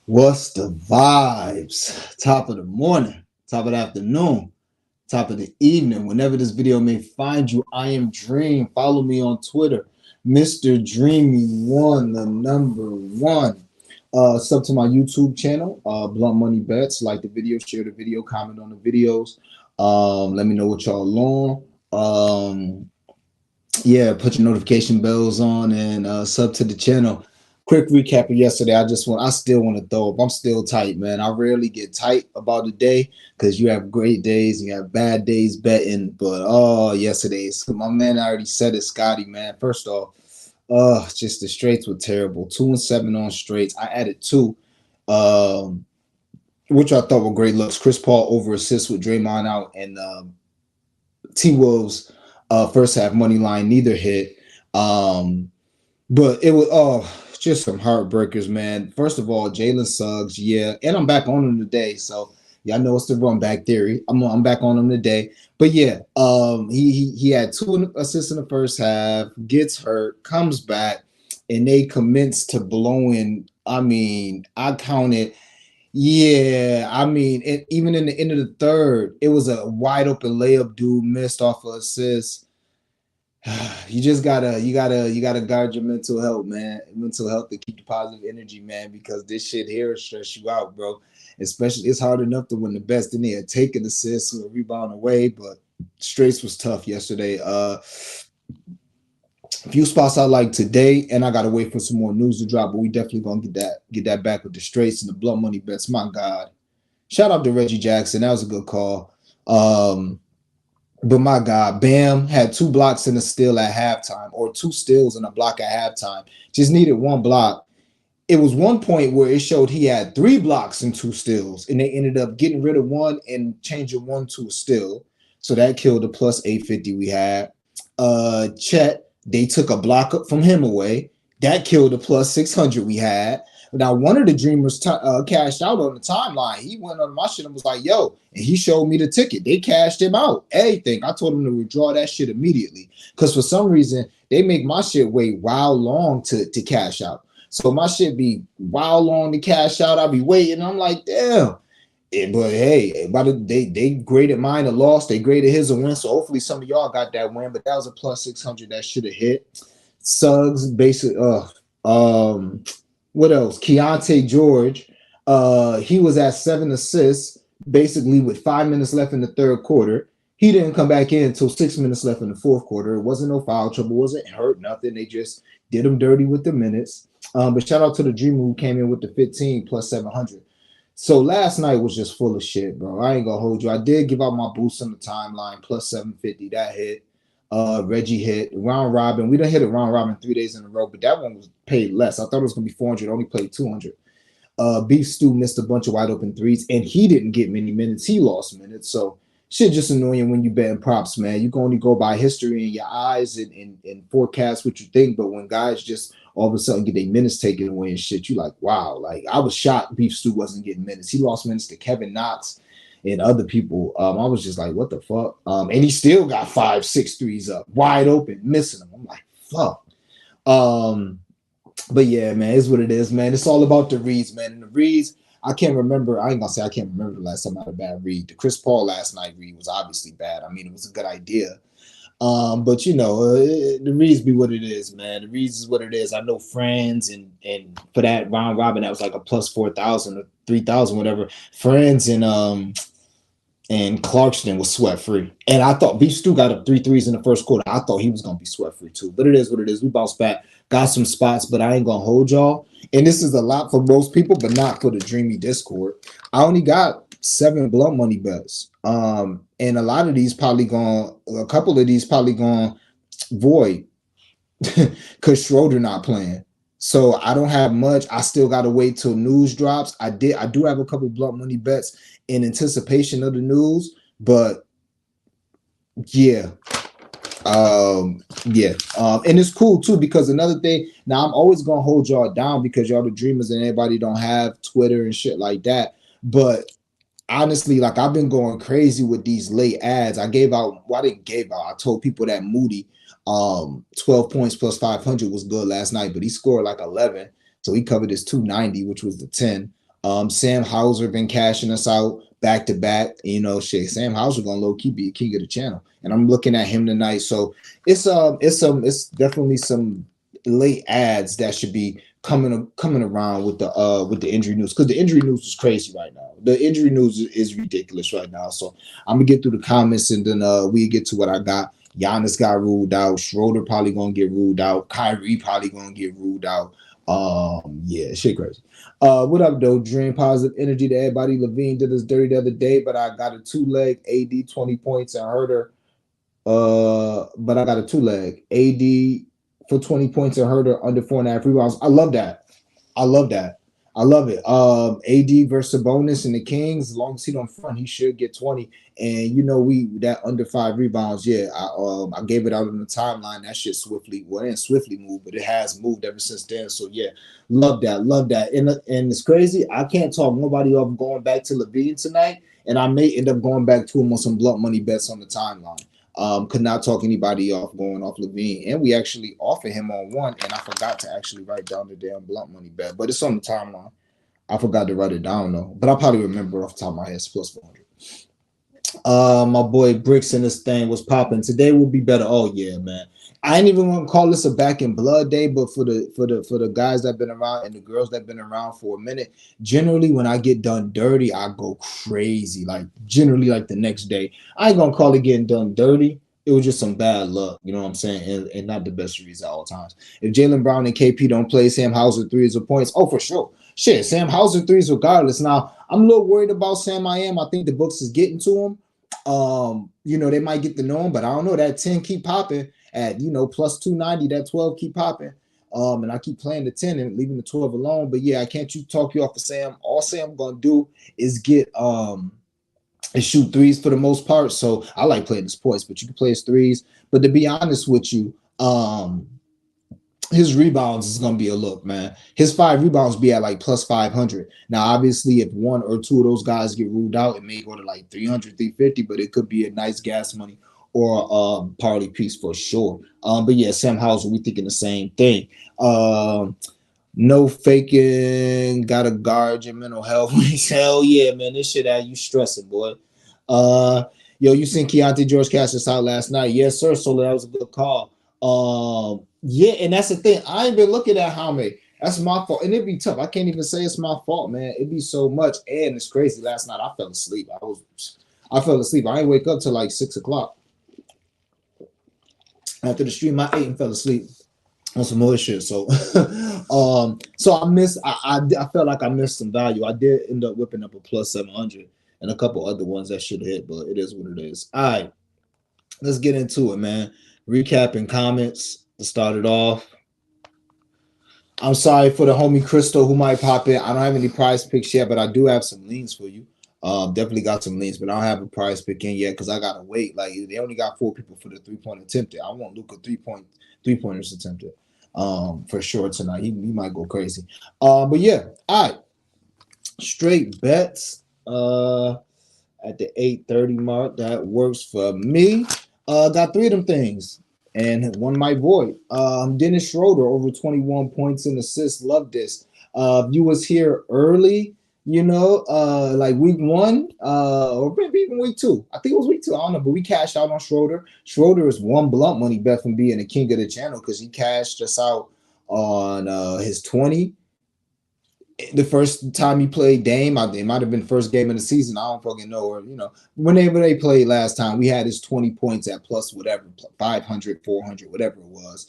What's the vibes? Top of the morning, top of the afternoon, top of the evening, whenever this video may find you. I am Dream. Follow me on Twitter, Mr. Dreamy One, the number one. Sub to my YouTube channel, Blunt Money Bets. Like the video, share the video, comment on the videos. Let me know what y'all on. Yeah, put your notification bells on and sub to the channel. Quick recap of yesterday. I still want to throw up. I'm still tight, man. I rarely get tight about the day because you have great days and you have bad days betting. But yesterday's my man already said it, Scotty, man. First off, just the straights were terrible. 2-7 on straights. I added two, um, which I thought were great looks. Chris Paul over assist with Draymond out and T Wolves first half money line, neither hit. But it was just some heartbreakers, man. First of all, Jalen Suggs, yeah, and I'm back on him today, so y'all know it's the run back theory. I'm back on him today, but yeah, he had two assists in the first half, gets hurt, comes back, and they commence to blowing. I mean, I counted. Yeah, I mean, even in the end of the third, it was a wide open layup. Dude missed off of assist. You gotta guard your mental health, man. Mental health to keep the positive energy, man, because this shit here will stress you out, bro. Especially it's hard enough to win the best in there, take an assist or a rebound away, but straights was tough yesterday. A few spots I like today, and I gotta wait for some more news to drop, but we definitely gonna get that back with the straights and the Blunt Money Bets. My God. Shout out to Reggie Jackson. That was a good call. But my God, Bam had two blocks and a steal at halftime, or two steals and a block at halftime. Just needed one block. It was one point where it showed he had three blocks and two steals, and they ended up getting rid of one and changing one to a steal. So that killed the plus 850 we had. Chet, they took a block up from him away. That killed the plus 600 we had. Now, one of the Dreamers cashed out on the timeline. He went on my shit and was like, yo, and he showed me the ticket. They cashed him out. Everything. I told him to withdraw that shit immediately. Because for some reason, they make my shit wait wild long to cash out. So my shit be wild long to cash out. I'll be waiting. I'm like, damn. But hey, they graded mine a loss. They graded his a win. So hopefully some of y'all got that win. But that was a plus 600 that should have hit. Suggs, basically, what else? Keontae George, he was at 7 assists, basically with 5 minutes left in the third quarter. He didn't come back in until 6 minutes left in the fourth quarter. It wasn't no foul trouble, wasn't hurt, nothing. They just did him dirty with the minutes. But shout out to the Dreamer who came in with the 15 plus 700. So last night was just full of shit, bro. I ain't gonna hold you. I did give out my boost on the timeline, plus 750. That hit. Reggie hit round robin. We done hit a round robin 3 days in a row, but that one was paid less. I thought it was gonna be 400. Only played 200. Beef Stew missed a bunch of wide open threes, and he didn't get many minutes. He lost minutes. So shit just annoying when you betting props, man. You can only go by history and your eyes and forecast what you think. But when guys just all of a sudden get their minutes taken away and shit, you like, wow. Like I was shocked Beef Stew wasn't getting minutes. He lost minutes to Kevin Knox and other people. I was just like, what the fuck? And he still got 5, 6 threes up, wide open, missing them. I'm like, fuck. But yeah, man, it's what it is, man. It's all about the reads, man. And the reads, I can't remember. I ain't gonna say I can't remember the last time I had a bad read. The Chris Paul last night read was obviously bad. I mean, it was a good idea. But you know, the reads be what it is, man. The reads is what it is. I know friends and for that round robin, that was like a plus 4,000 or 3,000, whatever. Friends and Clarkston was sweat free. And I thought Beef Stew got up 3 threes in the first quarter. I thought he was gonna be sweat free too. But it is what it is. We bounced back, got some spots, but I ain't gonna hold y'all. And this is a lot for most people, but not for the Dreamy Discord. I only got 7 Blunt Money bets. And a lot of these probably a couple of these probably gone void because Schroeder not playing. So I don't have much. I still gotta wait till news drops. I do have a couple Blunt Money bets in anticipation of the news, but yeah. And it's cool too because another thing, now I'm always gonna hold y'all down because y'all the dreamers and everybody don't have Twitter and shit like that. But honestly, like I've been going crazy with these late ads. I didn't give out. I told people that Moody 12 points plus 500 was good last night, but he scored like 11. So he covered his 290, which was the 10. Sam Hauser been cashing us out back to back. You know, shit. Sam Hauser gonna low key be a king of the channel, and I'm looking at him tonight. So it's definitely some late ads that should be coming around with the injury news, because the injury news is crazy right now. The injury news is ridiculous right now. So I'm gonna get through the comments, and then we get to what I got. Giannis got ruled out. Schroeder probably gonna get ruled out. Kyrie probably gonna get ruled out. Yeah, shit crazy. What up, though? Dream positive energy to everybody. Levine did us dirty the other day, but I got a 2-leg AD 20 points and hurt her. But I got a 2-leg AD for 20 points and hurt her under 4.5 rebounds. I love that. I love that. I love it. AD versus Sabonis and the Kings. As long as he don't front, he should get 20. And you know, we that under 5 rebounds. Yeah, I gave it out on the timeline. That shit swiftly, well, it didn't swiftly move, but it has moved ever since then. So yeah, love that, love that. And it's crazy. I can't talk nobody off going back to Levine tonight, and I may end up going back to him on some blunt money bets on the timeline. Could not talk anybody off going off Levine, and we actually offered him on one, and I forgot to actually write down the damn blunt money bet, but it's on the timeline. I forgot to write it down though, but I probably remember off the top of my head. It's plus 400. My boy Bricks in this thing was popping. Today will be better. Oh yeah, man. I ain't even want to call this a back in blood day, but for the guys that been around and the girls that been around for a minute, generally when I get done dirty, I go crazy. Like generally, like the next day, I ain't gonna call it getting done dirty. It was just some bad luck, you know what I'm saying, and not the best reason at all times. If Jaylen Brown and KP don't play, Sam Hauser threes or points, oh for sure. Shit, Sam Hauser threes regardless. Now I'm a little worried about Sam. I think the books is getting to him. You know, they might get to know him, but I don't know. That 10 keep popping at, you know, plus 290, that 12 keep popping. And I keep playing the 10 and leaving the 12 alone. But yeah, I can't talk you off of Sam. All Sam gonna do is get and shoot threes for the most part. So I like playing his points, but you can play his threes. But to be honest with you, his rebounds is gonna be a look, man. His 5 rebounds be at like plus 500. Now, obviously, if 1 or 2 of those guys get ruled out, it may go to like 300, 350, but it could be a nice gas money or party piece for sure. But yeah, Sam Hauser, we thinking the same thing. No faking, gotta guard your mental health. Hell yeah, man. This shit had you stressing, boy. Yo, you seen Keontae George Cassius out last night? Yes, sir. So that was a good call. Yeah, and that's the thing. I ain't been looking at how many. That's my fault. And it'd be tough. I can't even say it's my fault, man. It'd be so much. And it's crazy. Last night I fell asleep. I fell asleep. I ain't wake up till like 6 o'clock. After the stream, I ate and fell asleep on some more shit. So so I felt like I missed some value. I did end up whipping up a plus 700 and a couple other ones that should hit, but it is what it is. All right, let's get into it, man. Recapping comments to start it off. I'm sorry for the homie Crystal who might pop in. I don't have any prize picks yet, but I do have some leans for you. Definitely got some leans, but I don't have a prize pick in yet because I gotta wait. Like they only got 4 people for the 3-point attempted. I want Luka 3-pointers attempted. For sure tonight. He might go crazy. But yeah, all right. Straight bets. At the 8:30 mark, that works for me. Got 3 of them things, and one might void. Dennis Schroeder over 21 points and assists. Love this. You was here early, you know, like week 1, or maybe even week 2. I think it was week 2. I don't know, but we cashed out on Schroeder. Schroeder is one blunt money bet from being a king of the channel because he cashed us out on his 20. The first time he played Dame, it might have been first game of the season. I don't fucking know. Or, you know, whenever they played last time, we had his 20 points at plus whatever, 500, 400, whatever it was.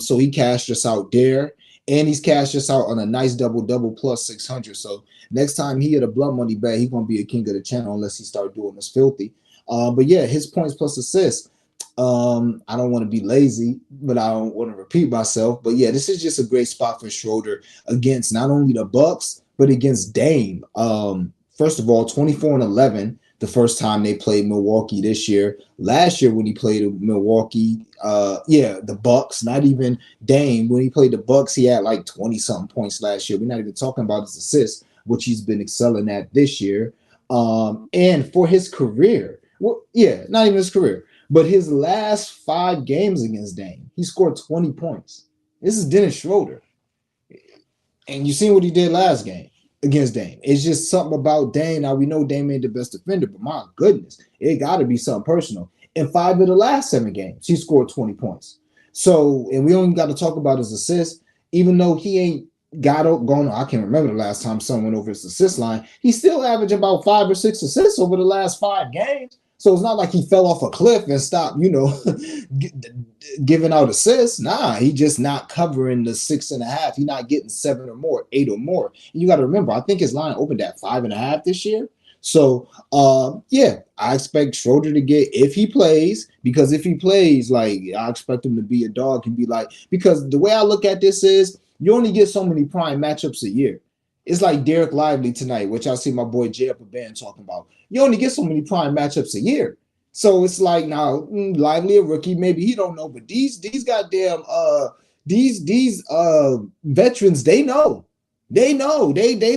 So he cashed us out there. And he's cashed us out on a nice double plus 600. So next time he hit a blunt money bet, he's going to be a king of the channel unless he start doing this filthy. But yeah, his points plus assists. I don't want to be lazy, but I don't want to repeat myself. But yeah, this is just a great spot for Schroeder against not only the Bucks, but against Dame. First of all, 24-11 the first time they played Milwaukee this year. Last year when he played Milwaukee, the Bucks, not even Dame. When he played the Bucks, he had like 20-something points last year. We're not even talking about his assists, which he's been excelling at this year. And for his career, well, yeah, not even his career, but his last 5 games against Dame, he scored 20 points. This is Dennis Schroeder. And you seen what he did last game. against Dame. It's just something about Dame. Now we know Dame ain't the best defender, but my goodness, it got to be something personal. In 5 of the last 7 games, he scored 20 points. So, and we only got to talk about his assists, even though he ain't gone. I can't remember the last time someone went over his assist line. He still averaged about 5 or 6 assists over the last 5 games. So it's not like he fell off a cliff and stopped, giving out assists. Nah, he just not covering the 6.5. He's not getting 7 or more, 8 or more. And you got to remember, I think his line opened at 5.5 this year. So, yeah, I expect Schroeder to get, if he plays, because if he plays, like, I expect him to be a dog and be like, because the way I look at this is you only get so many prime matchups a year. It's like Derek Lively tonight, which I see my boy Jay Upper Band talking about. You only get so many prime matchups a year. So it's like now Lively a rookie, maybe he don't know, but these goddamn these veterans, they know. They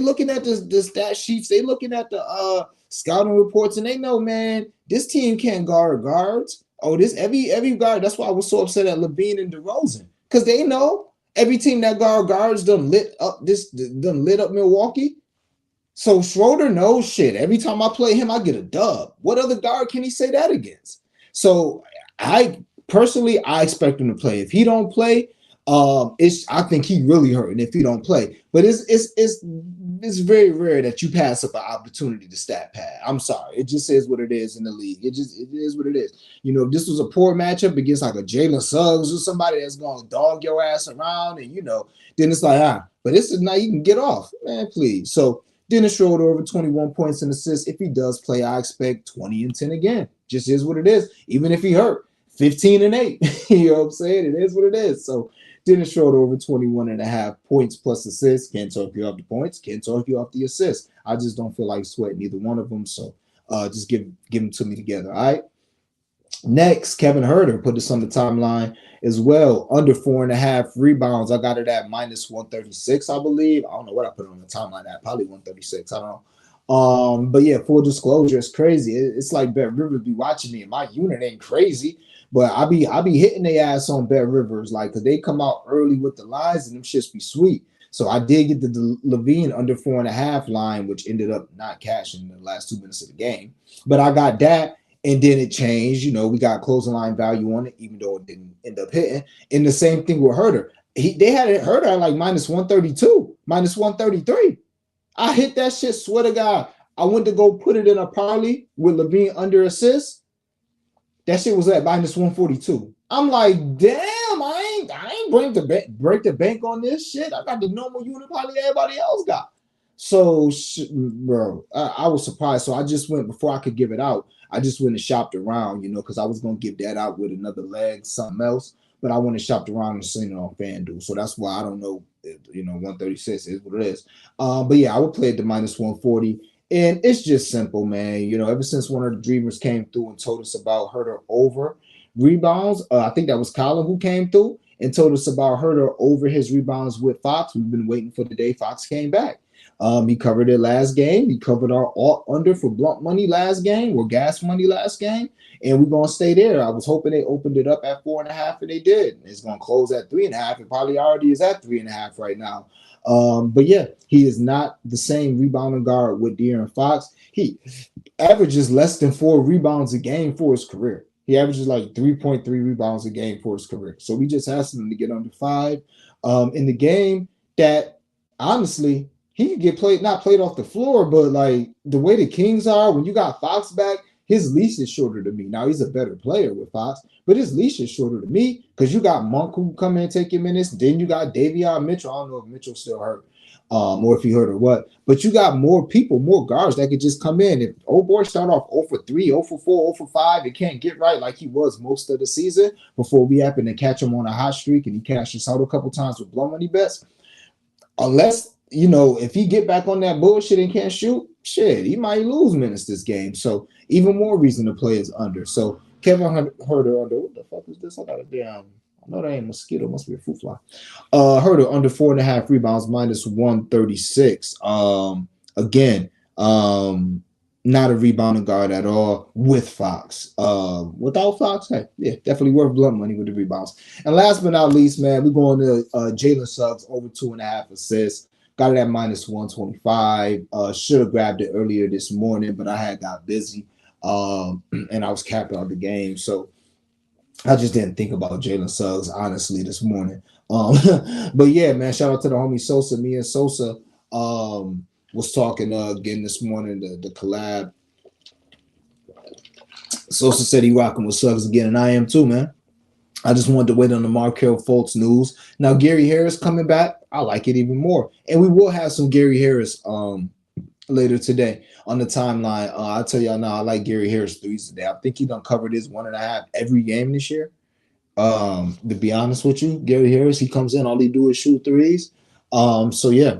looking at the stat sheets, they looking at the scouting reports, and they know, man, this team can't guard guards. Oh, this every guard. That's why I was so upset at LaVine and DeRozan, because they know every team that guards done lit up Milwaukee. So Schroeder knows shit. Every time I play him, I get a dub. What other guard can he say that against? So I expect him to play. If he don't play, I think he really hurting if he don't play. But it's very rare that you pass up an opportunity to stat pad. I'm sorry. It just is what it is in the league. It is what it is. If this was a poor matchup against like a Jalen Suggs or somebody that's gonna dog your ass around, and then it's like, but this is now you can get off, man, please. So Dennis Schroeder over 21 points and assists. If he does play, I expect 20 and 10 again. Just is what it is. Even if he hurt, 15 and 8. You know what I'm saying? It is what it is. So Dennis Schroeder over 21.5 points plus assists. Can't talk you off the points. Can't talk you off the assists. I just don't feel like sweating either one of them. So just give them to me together. All right. Next, Kevin Huerter put this on the timeline as well. Under 4.5 rebounds. I got it at minus 136, I believe. I don't know what I put on the timeline at. Probably 136. I don't know. But yeah, full disclosure, it's crazy. It's like Bet Rivers be watching me, and my unit ain't crazy, but I be hitting their ass on Bet Rivers, like, because they come out early with the lines, and them shits be sweet. So I did get the LaVine under 4.5 line, which ended up not cashing in the last 2 minutes of the game. But I got that. And then it changed. We got closing line value on it, even though it didn't end up hitting. And the same thing with Huerter. They had it Huerter at like minus 132, minus 133. I hit that shit, swear to God. I went to go put it in a parlay with LaVine under assist. That shit was at minus 142. I'm like, damn, I ain't break the bank on this shit. I got the normal unit parlay everybody else got. So, bro, I was surprised. So I just went, before I could give it out, I just went and shopped around, because I was going to give that out with another leg, something else. But I went and shopped around and seen it on FanDuel. So that's why I don't know, 136 is what it is. But yeah, I would play it to minus 140. And it's just simple, man. Ever since one of the Dreamers came through and told us about Huerter over rebounds, I think that was Colin who came through and told us about Huerter over his rebounds with Fox. We've been waiting for the day Fox came back. He covered it last game. He covered our under for blunt money last game, or gas money last game, and we're gonna stay there. I was hoping they opened it up at 4.5, and they did. It's gonna close at 3.5. It probably already is at 3.5 right now. But yeah, he is not the same rebounding guard with De'Aaron Fox. He averages less than 4 rebounds a game for his career. He averages like 3.3 rebounds a game for his career. So we just asked him to get under 5 in the game that honestly. He could get not played off the floor, but like the way the Kings are, when you got Fox back, his leash is shorter to me. Now he's a better player with Fox, but his leash is shorter to me because you got Monk who come in and take your minutes. Then you got Davion Mitchell. I don't know if Mitchell's still hurt, or if he hurt or what. But you got more people, more guards that could just come in. If old boy start off 0 for 3, 0 for 4, 0 for 5, it can't get right like he was most of the season before we happen to catch him on a hot streak and he cashed us out a couple times with blow money bets. Unless if he get back on that bullshit and can't shoot, shit, he might lose minutes this game. So even more reason to play is under. So Kevin Huerter under. What the fuck is this? I got a damn. I know that ain't a mosquito. Must be a fruit fly. Huerter under 4.5 rebounds, minus 136. Again, not a rebounding guard at all with Fox. Without Fox, hey, yeah, definitely worth blunt money with the rebounds. And last but not least, man, we're going to Jalen Suggs over 2.5 assists. Got it at minus 125. Should have grabbed it earlier this morning, but I had got busy. And I was capping out the game. So I just didn't think about Jalen Suggs, honestly, this morning. Um, but yeah, man, shout out to the homie Sosa. Me and Sosa was talking again this morning, the collab. Sosa said he rocking with Suggs again, and I am too, man. I just wanted to wait on the Markelle Fultz news. Now Gary Harris coming back, I like it even more, and we will have some Gary Harris later today on the timeline. I tell y'all now, I like Gary Harris threes today. I think he done covered his 1.5 every game this year. To be honest with you, Gary Harris, he comes in, all he do is shoot threes. So yeah,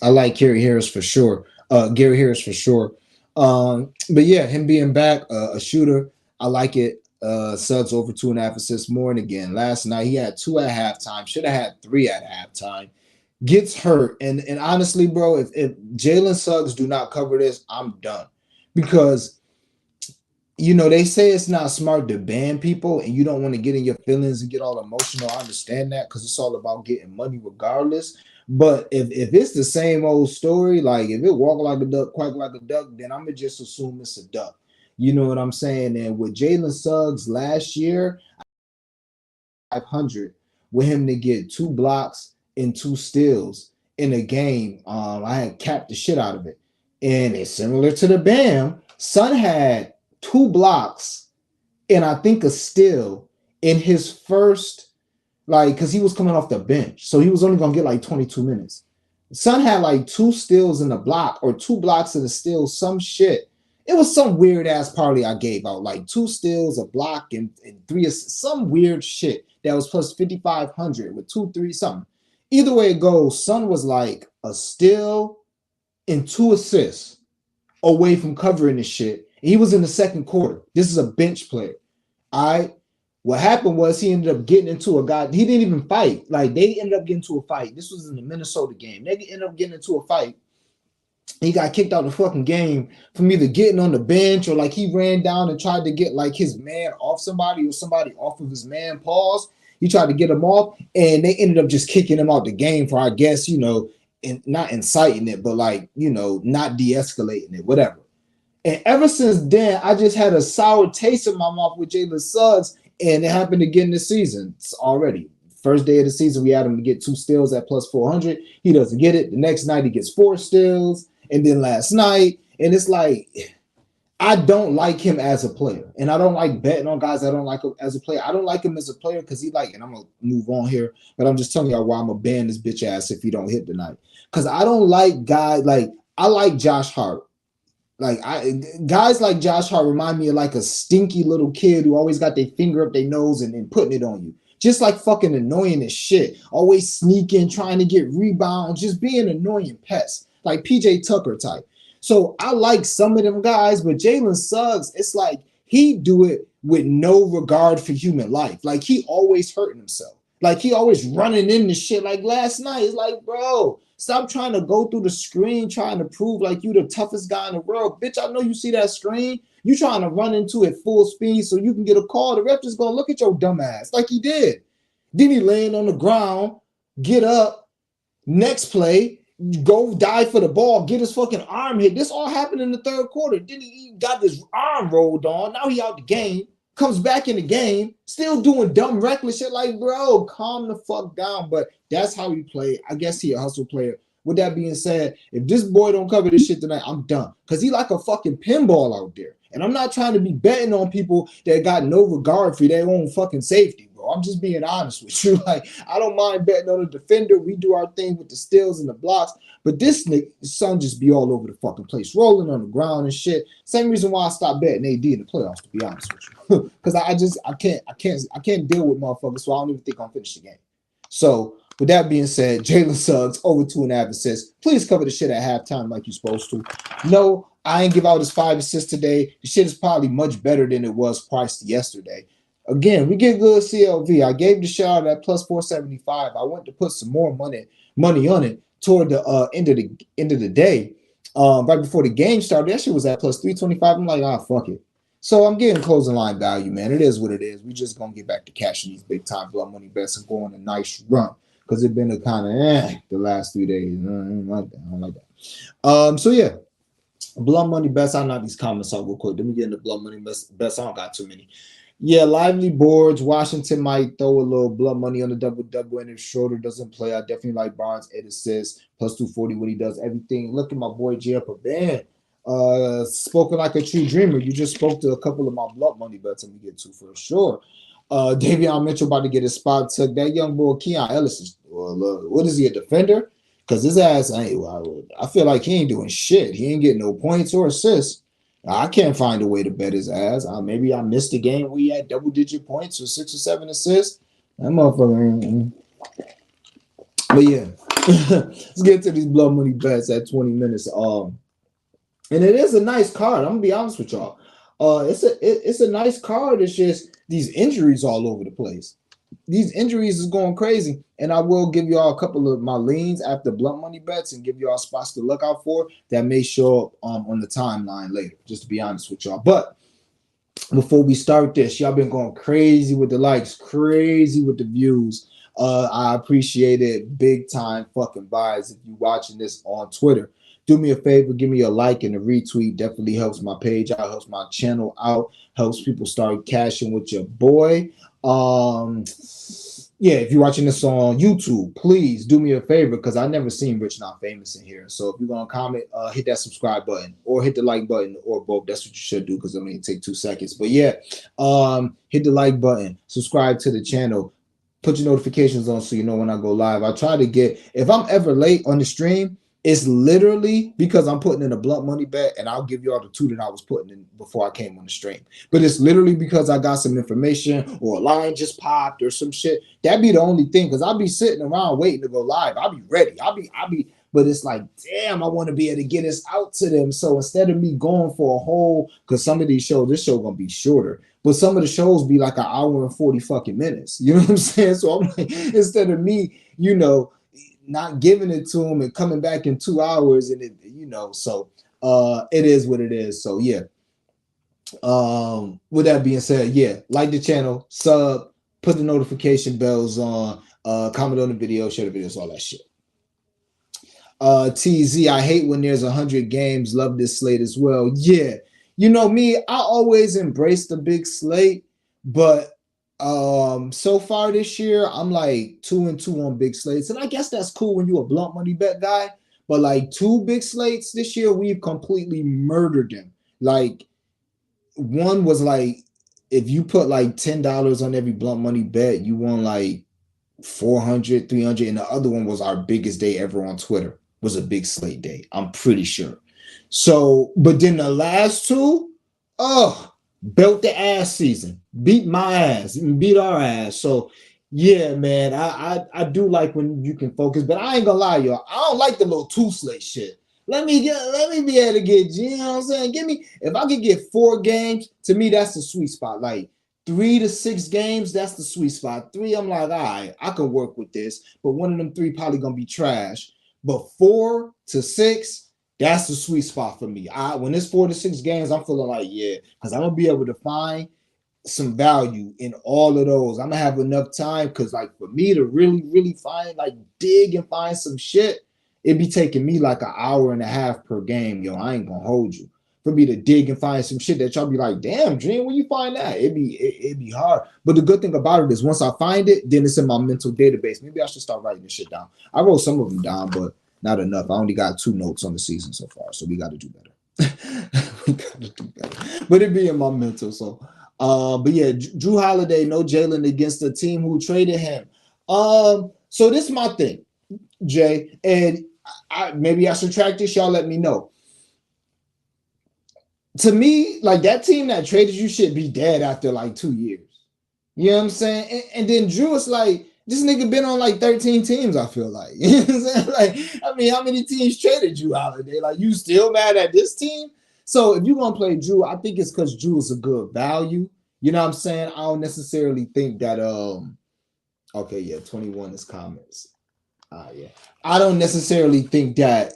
I like Gary Harris for sure. Gary Harris for sure. But yeah, him being back, a shooter, I like it. Suggs over 2.5 assists more. And again, last night he had 2 at halftime, should have had 3 at halftime. Gets hurt. And honestly, bro, if Jalen Suggs do not cover this, I'm done. Because they say it's not smart to ban people and you don't want to get in your feelings and get all emotional. I understand that because it's all about getting money regardless. But if it's the same old story, like if it walk like a duck, quack like a duck, then I'm going to just assume it's a duck. You know what I'm saying? And with Jalen Suggs last year, 500 with him to get 2 blocks and 2 steals in a game, I had capped the shit out of it. And it's similar to the Bam. Son had 2 blocks and I think a steal in his first, because he was coming off the bench. So he was only going to get like 22 minutes. Son had like 2 steals in the block or 2 blocks and a steal, some shit. It was some weird ass parlay I gave out, like 2 steals, a block, and 3, some weird shit that was plus 5,500 with 2, 3, something. Either way it goes, Son was like a steal and 2 assists away from covering this shit. He was in the second quarter. This is a bench player. All right. What happened was he ended up getting into a guy. He didn't even fight. Like they ended up getting into a fight. This was in the Minnesota game. They ended up getting into a fight. He got kicked out of the fucking game from either getting on the bench or like he ran down and tried to get like his man off somebody or somebody off of his man. Pause. He tried to get him off and they ended up just kicking him out the game for, I guess, not inciting it, but like, not de-escalating it, whatever. And ever since then, I just had a sour taste in my mouth with Jalen Suggs, and it happened again this season. It's already. First day of the season, we had him to get 2 steals at plus 400. He doesn't get it. The next night, he gets 4 steals. And then last night, and it's like, I don't like him as a player. And I don't like betting on guys I don't like him as a player. I don't like him as a player because and I'm going to move on here, but I'm just telling y'all why I'm going to ban this bitch ass if he don't hit tonight. Because I don't like guys, I like Josh Hart. Guys like Josh Hart remind me of like a stinky little kid who always got their finger up their nose and putting it on you. Just like fucking annoying as shit. Always sneaking, trying to get rebounds, just being annoying pests. Like PJ Tucker type. So I like some of them guys, but Jalen Suggs, it's like he do it with no regard for human life. Like he always hurting himself. Like he always running into shit. Like last night, it's like, bro, stop trying to go through the screen, trying to prove like you the toughest guy in the world. Bitch, I know you see that screen. You trying to run into it full speed so you can get a call. The ref just gonna look at your dumb ass like he did. Then he laying on the ground, get up, next play, go dive for the ball, get his fucking arm hit. This all happened in the third quarter. Then he got this arm rolled on. Now he out the game. Comes back in the game, still doing dumb, reckless shit. Like, bro, calm the fuck down. But that's how he played. I guess he a hustle player. With that being said, if this boy don't cover this shit tonight, I'm done. Because he like a fucking pinball out there. And I'm not trying to be betting on people that got no regard for their own fucking safety, bro. I'm just being honest with you. Like, I don't mind betting on a defender. We do our thing with the steals and the blocks. But this son just be all over the fucking place, rolling on the ground and shit. Same reason why I stopped betting AD in the playoffs, to be honest with you. Because I can't deal with motherfuckers, so I don't even think I'll finish the game. So with that being said, Jalen Suggs over 2.5 assists. Please cover the shit at halftime like you're supposed to. No, I ain't give out his 5 assists today. The shit is probably much better than it was priced yesterday. Again, we get good CLV. I gave the shot at plus 475. I went to put some more money on it toward the end of the day. Right before the game started, that shit was at plus 325. I'm like, fuck it. So I'm getting closing line value, man. It is what it is. We just gonna get back to cashing these big time blood money bets and go on a nice run. because it's been a kind of the last 3 days. I don't like that. I don't like that. So yeah, Blood Money bets. I'll knock these comments out real quick. Let me get into Blood Money bets. I don't got too many. Yeah, lively boards. Washington might throw a little blood money on the double, and if Schroeder doesn't play, I definitely like Barnes 8 assists plus 240 when he does everything. Look at my boy J Upper Band. Spoken like a true dreamer. You just spoke to a couple of my blood money bets I'm gonna get to for sure. Davion Mitchell about to get his spot took. That young boy Keon Ellis is what is he, a defender? Because his ass ain't. I feel like he ain't doing shit. He ain't getting no points or assists. I can't find a way to bet his ass. Maybe I missed a game where he had double-digit points or 6 or 7 assists. That motherfucker. But yeah, let's get to these blood money bets at 20 minutes. And it is a nice card. I'm gonna be honest with y'all. It's a nice card. It's just these injuries all over the place. These injuries is going crazy, and I will give y'all a couple of my leans after blunt money bets and give y'all spots to look out for that may show up on the timeline later, just to be honest with y'all. But before we start this, y'all been going crazy with the likes, crazy with the views. I appreciate it big time fucking buys if you watching this on Twitter. Do me a favor, give me a like and a retweet. Definitely helps my page out, helps my channel out, helps people start cashing with your boy. Yeah, if you're watching this on YouTube, please do me a favor because I never seen Rich Not Famous in here. So if you're gonna comment, hit that subscribe button or hit the like button or both. That's what you should do because it'll only take 2 seconds. But yeah, hit the like button, subscribe to the channel, put your notifications on so you know when I go live. I try to get, if I'm ever late on the stream, it's literally because I'm putting in a blunt money bet, and I'll give you all the 2 that I was putting in before I came on the stream. But it's literally because I got some information or a line just popped or some shit. That'd be the only thing, because I'll be sitting around waiting to go live. I'll be ready. I'll be, but it's like, damn, I want to be able to get this out to them. So instead of me going for a whole, because some of these shows, this show gonna be shorter, but some of the shows be like an hour and 40 fucking minutes. You know what I'm saying? So I'm like, instead of me, not giving it to him and coming back in 2 hours, and so it is what it is. So yeah. With that being said, yeah, like the channel, sub, put the notification bells on, comment on the video, share the videos, all that shit. TZ, I hate when there's 100 games. Love this slate as well. Yeah, me, I always embrace the big slate, but so far this year I'm like 2-2 on big slates, and I guess that's cool when you're a blunt money bet guy, but like 2 big slates this year, we've completely murdered them. Like one was like, if you put like $10 on every blunt money bet, you won like 400, 300, and the other one was our biggest day ever on Twitter, was a big slate day, I'm pretty sure. So, but then the last 2, belt the ass season, beat my ass, beat our ass. So yeah, man, I do like when you can focus, but I ain't gonna lie, y'all, I don't like the little 2 slate shit. Let me be able to get, you know what I'm saying? If I could get 4 games, to me that's the sweet spot. Like 3 to 6 games, that's the sweet spot. 3, I'm like, all right, I can work with this, but one of them 3 probably gonna be trash. But 4 to 6, that's the sweet spot for me. When it's 4 to 6 games, I'm feeling like, yeah, because I'm gonna be able to find some value in all of those. I'm gonna have enough time, because like for me to really, really find, like dig and find some shit, it'd be taking me like an hour and a half per game. Yo, I ain't gonna hold you. For me to dig and find some shit that y'all be like, damn, Dream, where you find that? It'd be hard. But the good thing about it is once I find it, then it's in my mental database. Maybe I should start writing this shit down. I wrote some of them down, but not enough. I only got 2 notes on the season so far, so we got to do better. We got to do better. But it be in my mental. So, but yeah, Drew Holiday, no Jalen against the team who traded him. So this is my thing, Jay, and maybe I should track this. Y'all let me know. To me, like that team that traded you should be dead after like 2 years. You know what I'm saying? And then Drew is like, this nigga been on like 13 teams, I feel like. You know what I'm saying? Like, I mean, how many teams traded Drew Holiday? Like, you still mad at this team? So if you're going to play Drew, I think it's because Drew is a good value. You know what I'm saying? I don't necessarily think that, okay, yeah, 21 is comments. Yeah. I don't necessarily think that,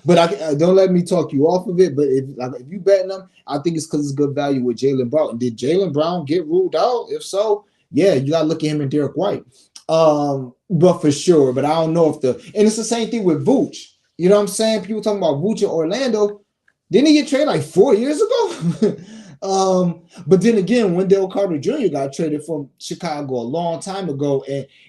but I don't let me talk you off of it. But if you betting them, I think it's because it's good value with Jaylen Brown. Did Jaylen Brown get ruled out? If so, yeah, you got to look at him and Derek White. But for sure. But I don't know if and it's the same thing with Vooch. You know what I'm saying? People talking about Vooch in Orlando. Didn't he get traded like 4 years ago? But then again, Wendell Carter Jr. got traded from Chicago a long time ago,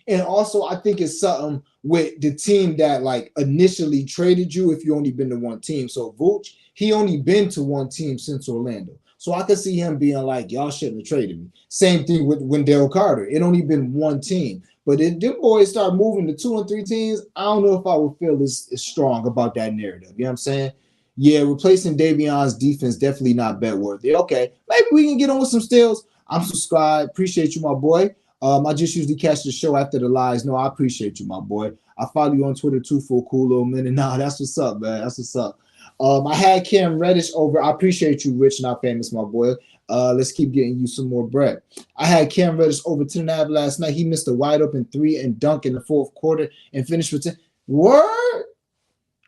and also I think it's something with the team that like initially traded you if you only been to one team. So Vooch, he only been to one team since Orlando. So I could see him being like, y'all shouldn't have traded me. Same thing with Wendell Carter. It only been one team. But if them boys start moving to 2 and 3 teams, I don't know if I would feel as strong about that narrative. You know what I'm saying? Yeah, replacing Davion's defense definitely not bet worthy. Okay, maybe we can get on with some steals. I'm subscribed. Appreciate you, my boy. I just usually catch the show after the lives. No, I appreciate you, my boy. I follow you on Twitter too for a cool little minute. Nah, that's what's up, man. That's what's up. I had Cam Reddish over. I appreciate you, Rich, not famous, my boy. Let's keep getting you some more bread. I had Cam Reddish over 10.5 last night. He missed a wide open 3 and dunk in the fourth quarter and finished with 10. Word?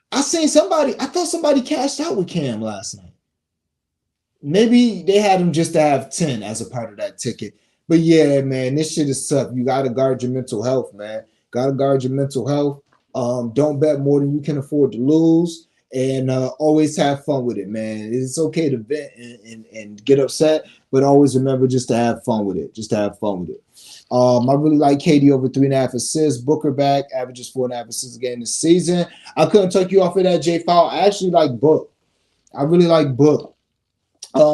I thought somebody cashed out with Cam last night. Maybe they had him just to have 10 as a part of that ticket. But yeah, man, this shit is tough. You got to guard your mental health, man. Got to guard your mental health. Don't bet more than you can afford to lose. And always have fun with it, man. It's okay to vent and get upset, but always remember just to have fun with it. Just to have fun with it. I really like KD over 3.5 assists. Booker back, averages 4.5 assists a game this season. I couldn't take you off of that, J Foul. I actually like Book. I really like Book.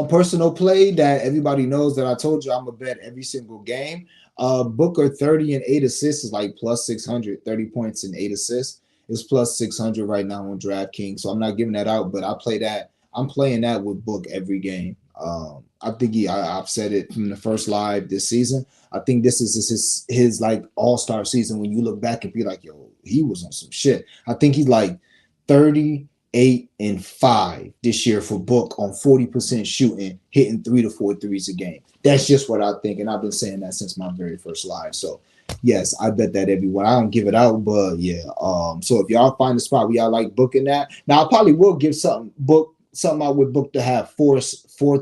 Personal play that everybody knows that I told you I'm a bet every single game. Booker 30 and 8 assists is like plus 600. 30 points and 8 assists is plus 600 right now on DraftKings. So I'm not giving that out, but I play that. I'm playing that with Book every game. I think I've said it from the first live this season. I think this is his like all-star season when you look back and be like, yo, he was on some shit. I think he's like 38 and 5 this year for Book on 40% shooting, hitting 3 to 4 threes a game. That's just what I think. And I've been saying that since my very first live. So yes, I bet that everyone. I don't give it out, but yeah. So if y'all find a spot where y'all like booking that, now I probably will give something I would book to have four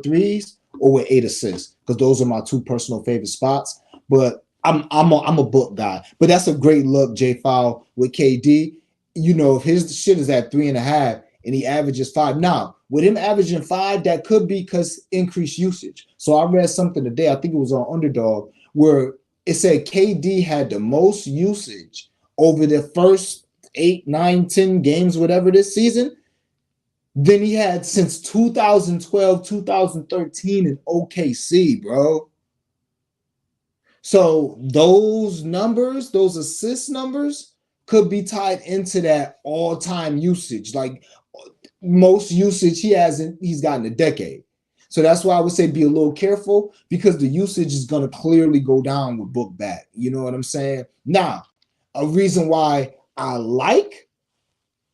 threes or with 8 assists, because those are my 2 personal favorite spots. But I'm a book guy. But that's a great look, J Foul, with KD. You know, if his shit is at 3.5 and he averages 5. Now, with him averaging 5, that could be because increased usage. So I read something today, I think it was on Underdog, where it said KD had the most usage over the first 8, 9, 10 games, whatever this season, than he had since 2012, 2013 in OKC, bro. So those numbers, those assist numbers, could be tied into that all-time usage, like most usage he's gotten a decade. So that's why I would say be a little careful, because the usage is going to clearly go down with Book back. You know what I'm saying? Now, a reason why I like,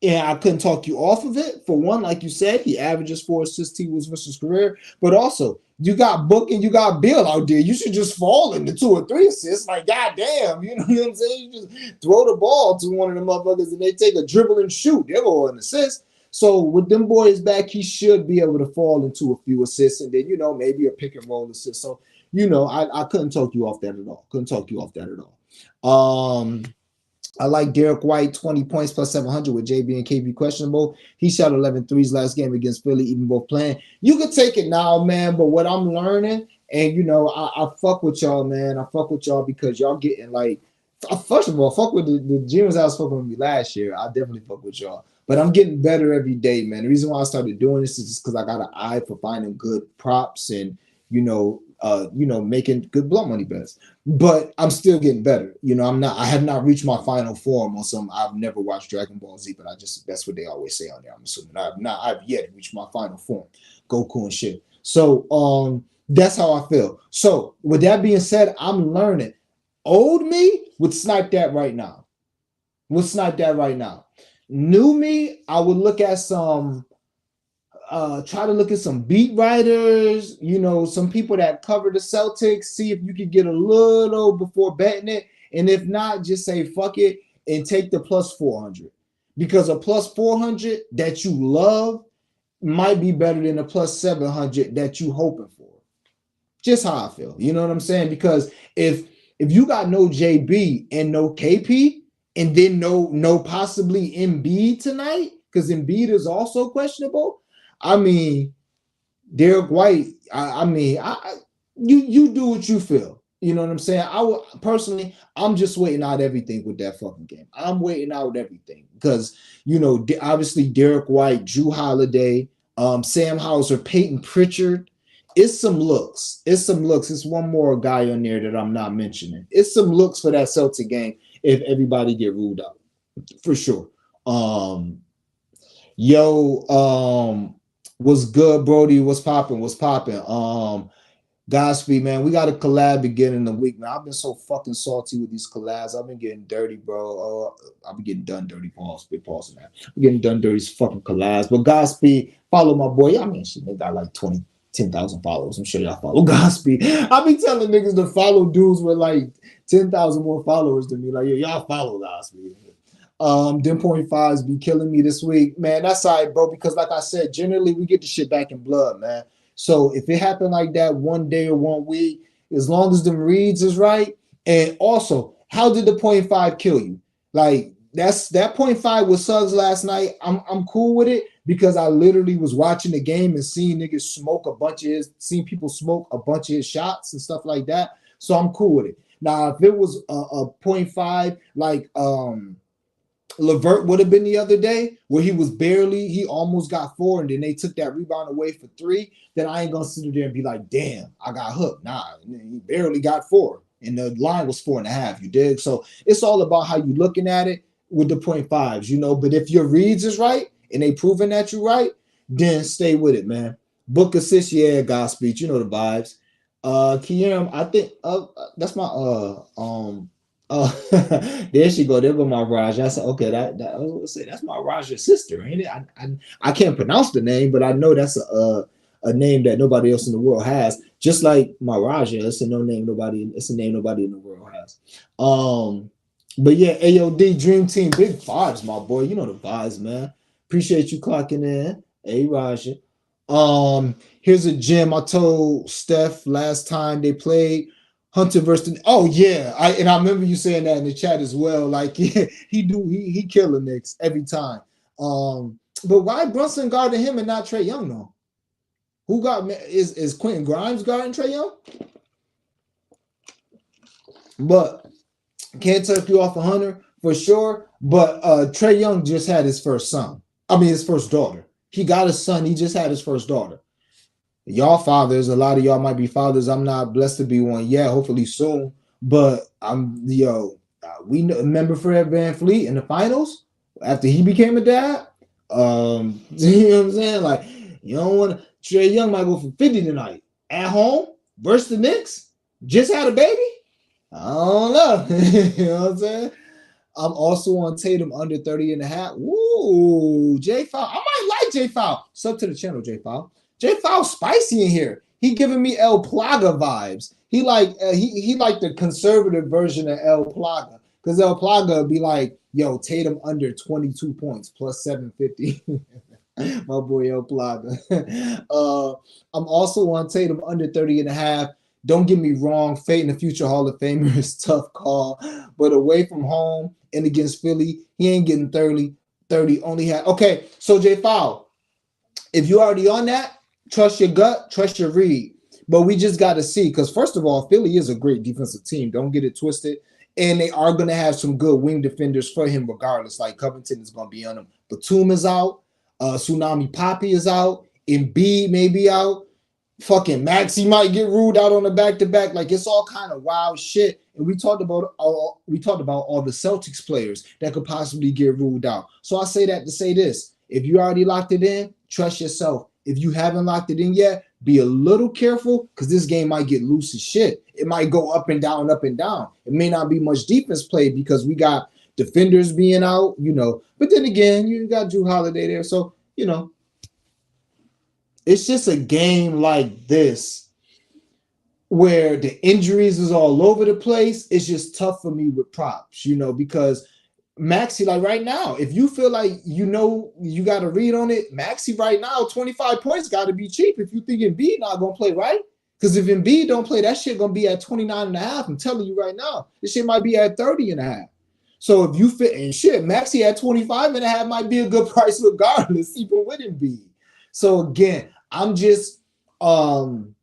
and I couldn't talk you off of it, for one, like you said, he averages 4 assists versus career, but also you got Book and you got Bill out there. You should just fall into 2 or 3 assists. Like, goddamn, you know what I'm saying? You just throw the ball to one of them motherfuckers and they take a dribble and shoot. They're going to assist. So with them boys back, he should be able to fall into a few assists, and then, you know, maybe a pick and roll assist. So, you know, I couldn't talk you off that at all. Couldn't talk you off that at all. I like Derek White, 20 points plus 700 with JB and KB questionable. He shot 11 threes last game against Philly, even both playing. You can take it now, man, but what I'm learning, and, you know, I fuck with y'all, man. I fuck with y'all because y'all getting, like, first of all, fuck with the gyms I was fucking with me last year. I definitely fuck with y'all. But I'm getting better every day, man. The reason why I started doing this is just because I got an eye for finding good props and, you know, making good blood money bets. But I'm still getting better. You know, I have not reached my final form on some. I've never watched Dragon Ball Z, but that's what they always say on there. I'm assuming I've yet reached my final form, Goku and shit. So that's how I feel. So with that being said, I'm learning. Old me would snipe that right now. New me, I would look at some. Try to look at some beat writers, you know, some people that cover the Celtics, see if you could get a little before betting it. And if not, just say fuck it and take the plus 400. Because a plus 400 that you love might be better than a plus 700 that you hoping for. Just how I feel. You know what I'm saying? Because if If you got no JB and no KP, and then no possibly Embiid tonight, because Embiid is also questionable. I mean, Derek White. I mean, you do what you feel. You know what I'm saying? I would personally, I'm just waiting out everything with that fucking game. I'm waiting out everything because obviously Derek White, Drew Holiday, Sam Hauser, Peyton Pritchard. It's some looks. It's some looks. It's one more guy on there that I'm not mentioning. It's some looks for that Celtic game if everybody get ruled out for sure. Yo, what's good, Brody? What's popping? What's popping? Godspeed, man. We got a collab beginning of the week, man. I've been so fucking salty with these collabs. I've been getting dirty, bro. I've been getting done dirty. Pause. Big pause, man. I'm getting done dirty fucking collabs. But Godspeed, follow my boy. I mean, shit, they got like 10,000 followers. I'm sure y'all follow Godspeed. I be telling niggas to follow dudes with like 10,000 more followers than me. Like, yo, y'all follow Godspeed. Them 0.5s be killing me this week, man. That's all right, bro. Because like I said, generally we get the shit back in blood, man. So if it happened like that one day or 1 week, as long as them reads is right, and also, how did the 0.5 kill you? Like that 0.5 with Suggs last night. I'm cool with it because I literally was watching the game and seeing niggas seeing people smoke a bunch of his shots and stuff like that. So I'm cool with it. Now, if it was a 0.5 like LeVert would have been the other day where he almost got 4 and then they took that rebound away for 3, then I ain't gonna sit there and be like, damn, I got hooked. Nah, he barely got 4 and the line was 4.5, you dig? So it's all about how you looking at it with the 0.5s, but if your reads is right and they proving that you're right, then stay with it, man. Book assist, yeah, Godspeed, you know the vibes. Kieran, I think that's my there she go. There go my Raja. I said, okay, I was gonna say that's my Raja's sister, ain't it? I can't pronounce the name, but I know that's a name that nobody else in the world has. Just like my Raja, it's a name nobody in the world has. But yeah, AOD Dream Team, big vibes, my boy. You know the vibes, man. Appreciate you clocking in. Hey, Raja. Here's a gem. I told Steph last time they played Hunter versus. Oh yeah, I remember you saying that in the chat as well. Like yeah, he kill the Knicks every time. But why Brunson guarding him and not Trae Young though? Who got is Quentin Grimes guarding Trae Young? But can't take you off of Hunter for sure. But Trae Young just had his first son. I mean his first daughter. He got a son. He just had his first daughter. Y'all fathers, a lot of y'all might be fathers. I'm not blessed to be one yet, hopefully soon. But we remember Fred VanVleet in the finals after he became a dad. You know what I'm saying? Like, you don't want to. Trae Young might go for 50 tonight at home versus the Knicks. Just had a baby. I don't know. You know what I'm saying? I'm also on Tatum under 30.5. Ooh, J Foul. I might like J Foul. Sub to the channel, J Foul. J Foul spicy in here. He giving me El Plaga vibes. He like the conservative version of El Plaga. Because El Plaga would be like, yo, Tatum under 22 points plus 750. My boy El Plaga. I'm also on Tatum under 30.5. Don't get me wrong, Fate in the future Hall of Famer is tough call. But away from home and against Philly, he ain't getting 30. Only had okay. So J Foul, if you already on that, trust your gut, trust your read. But we just got to see, because first of all, Philly is a great defensive team. Don't get it twisted. And they are going to have some good wing defenders for him regardless. Like Covington is going to be on him. Batum is out. Tsunami Papi is out. Embiid may be out. Fucking Maxey might get ruled out on the back-to-back. Like, it's all kind of wild shit. And we talked about all the Celtics players that could possibly get ruled out. So I say that to say this. If you already locked it in, trust yourself. If you haven't locked it in yet, be a little careful because this game might get loose as shit. It might go up and down, up and down. It may not be much defense played because we got defenders being out, But then again, you got Drew Holiday there. So, it's just a game like this where the injuries is all over the place. It's just tough for me with props, because Maxey, like right now, if you feel like you got to read on it, Maxey right now, 25 points got to be cheap if you think Embiid not going to play, right? Because if Embiid don't play, that shit gonna be at 29 and a half. I'm telling you right now. This shit might be at 30 and a half. So if you fit and shit, Maxey at 25 and a half might be a good price regardless, even with Embiid. So again, I'm just and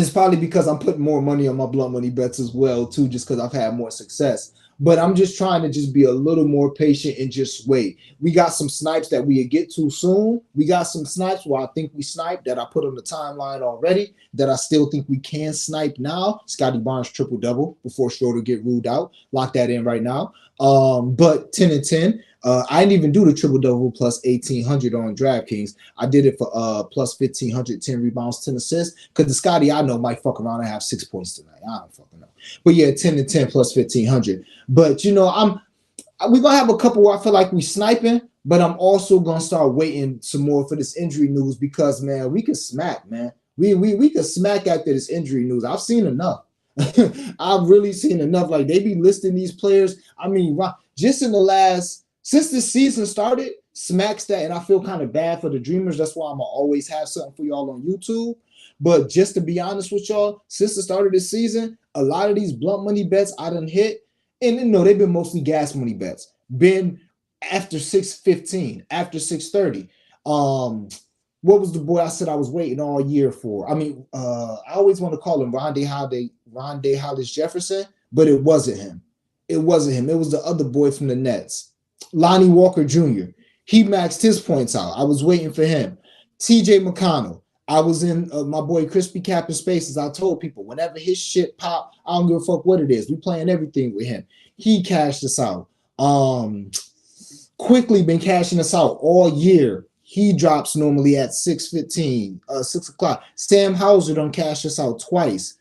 it's probably because I'm putting more money on my blunt money bets as well, too, just because I've had more success. But I'm just trying to just be a little more patient and just wait. We got some snipes that we get to soon. We got some snipes where I think we sniped that I put on the timeline already that I still think we can snipe now. Scotty Barnes triple-double before Schroeder get ruled out. Lock that in right now. But 10 and 10. I didn't even do the triple-double plus 1,800 on DraftKings. I did it for plus 1,500, 10 rebounds, 10 assists. Because the Scotty I know might fuck around and have 6 points tonight. I don't fucking know. But yeah, 10 and 10 plus 1,500. But, you know, we're going to have a couple where I feel like we sniping. But I'm also going to start waiting some more for this injury news because, man, we could smack, man. We could smack after this injury news. I've seen enough. I've really seen enough. Like, they be listing these players. I mean, just in the last – since this season started, smacks that, and I feel kind of bad for the Dreamers. That's why I'm going to always have something for y'all on YouTube. But just to be honest with y'all, since the start of this season, a lot of these blunt money bets I done hit, and you know, they've been mostly gas money bets, been after 6:15, after 6:30. What was the boy I said I was waiting all year for? I mean, I always want to call him Rondé Hollis Jefferson, but it wasn't him. It wasn't him. It was the other boy from the Nets. Lonnie Walker Jr. He maxed his points out. I was waiting for him. TJ McConnell. I was in my boy Crispy Cap in Spaces. I told people whenever his shit pop, I don't give a fuck what it is. We playing everything with him. He cashed us out. Quickly been cashing us out all year. He drops normally at 6:15, 6 o'clock. Sam Hauser done cashed us out twice.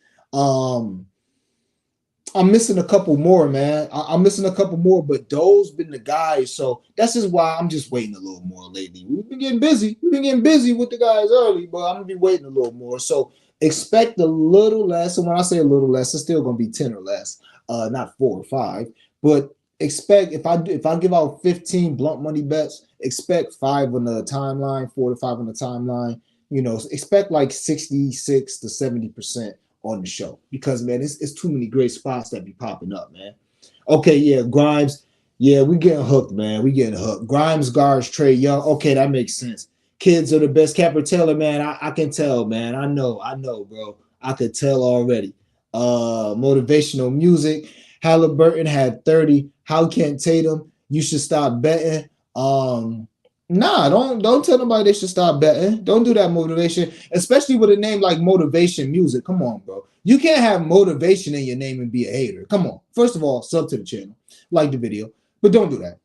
I'm missing a couple more, man. I'm missing a couple more, but those been the guys. So that's just why I'm just waiting a little more lately. We've been getting busy. We've been getting busy with the guys early, but I'm gonna be waiting a little more. So expect a little less. And when I say a little less, it's still gonna be 10 or less, not 4 or 5. But expect if I give out 15 blunt money bets, expect 5 on the timeline, 4 to 5 on the timeline. You know, expect like 66 to 70% on the show because, man, it's too many great spots that be popping up, man. Okay, yeah, Grimes. Yeah, we getting hooked, man. We getting hooked. Grimes guards Trae Young. Okay, that makes sense. Kids are the best. Capper Taylor, man. I can tell, man. I know, bro. I could tell already. Motivational music. Halliburton had 30. How can Tatum? You should stop betting. Nah, don't tell nobody they should stop betting. Don't do that motivation, especially with a name like Motivation Music. Come on, bro. You can't have motivation in your name and be a hater. Come on. First of all, sub to the channel, like the video, but don't do that.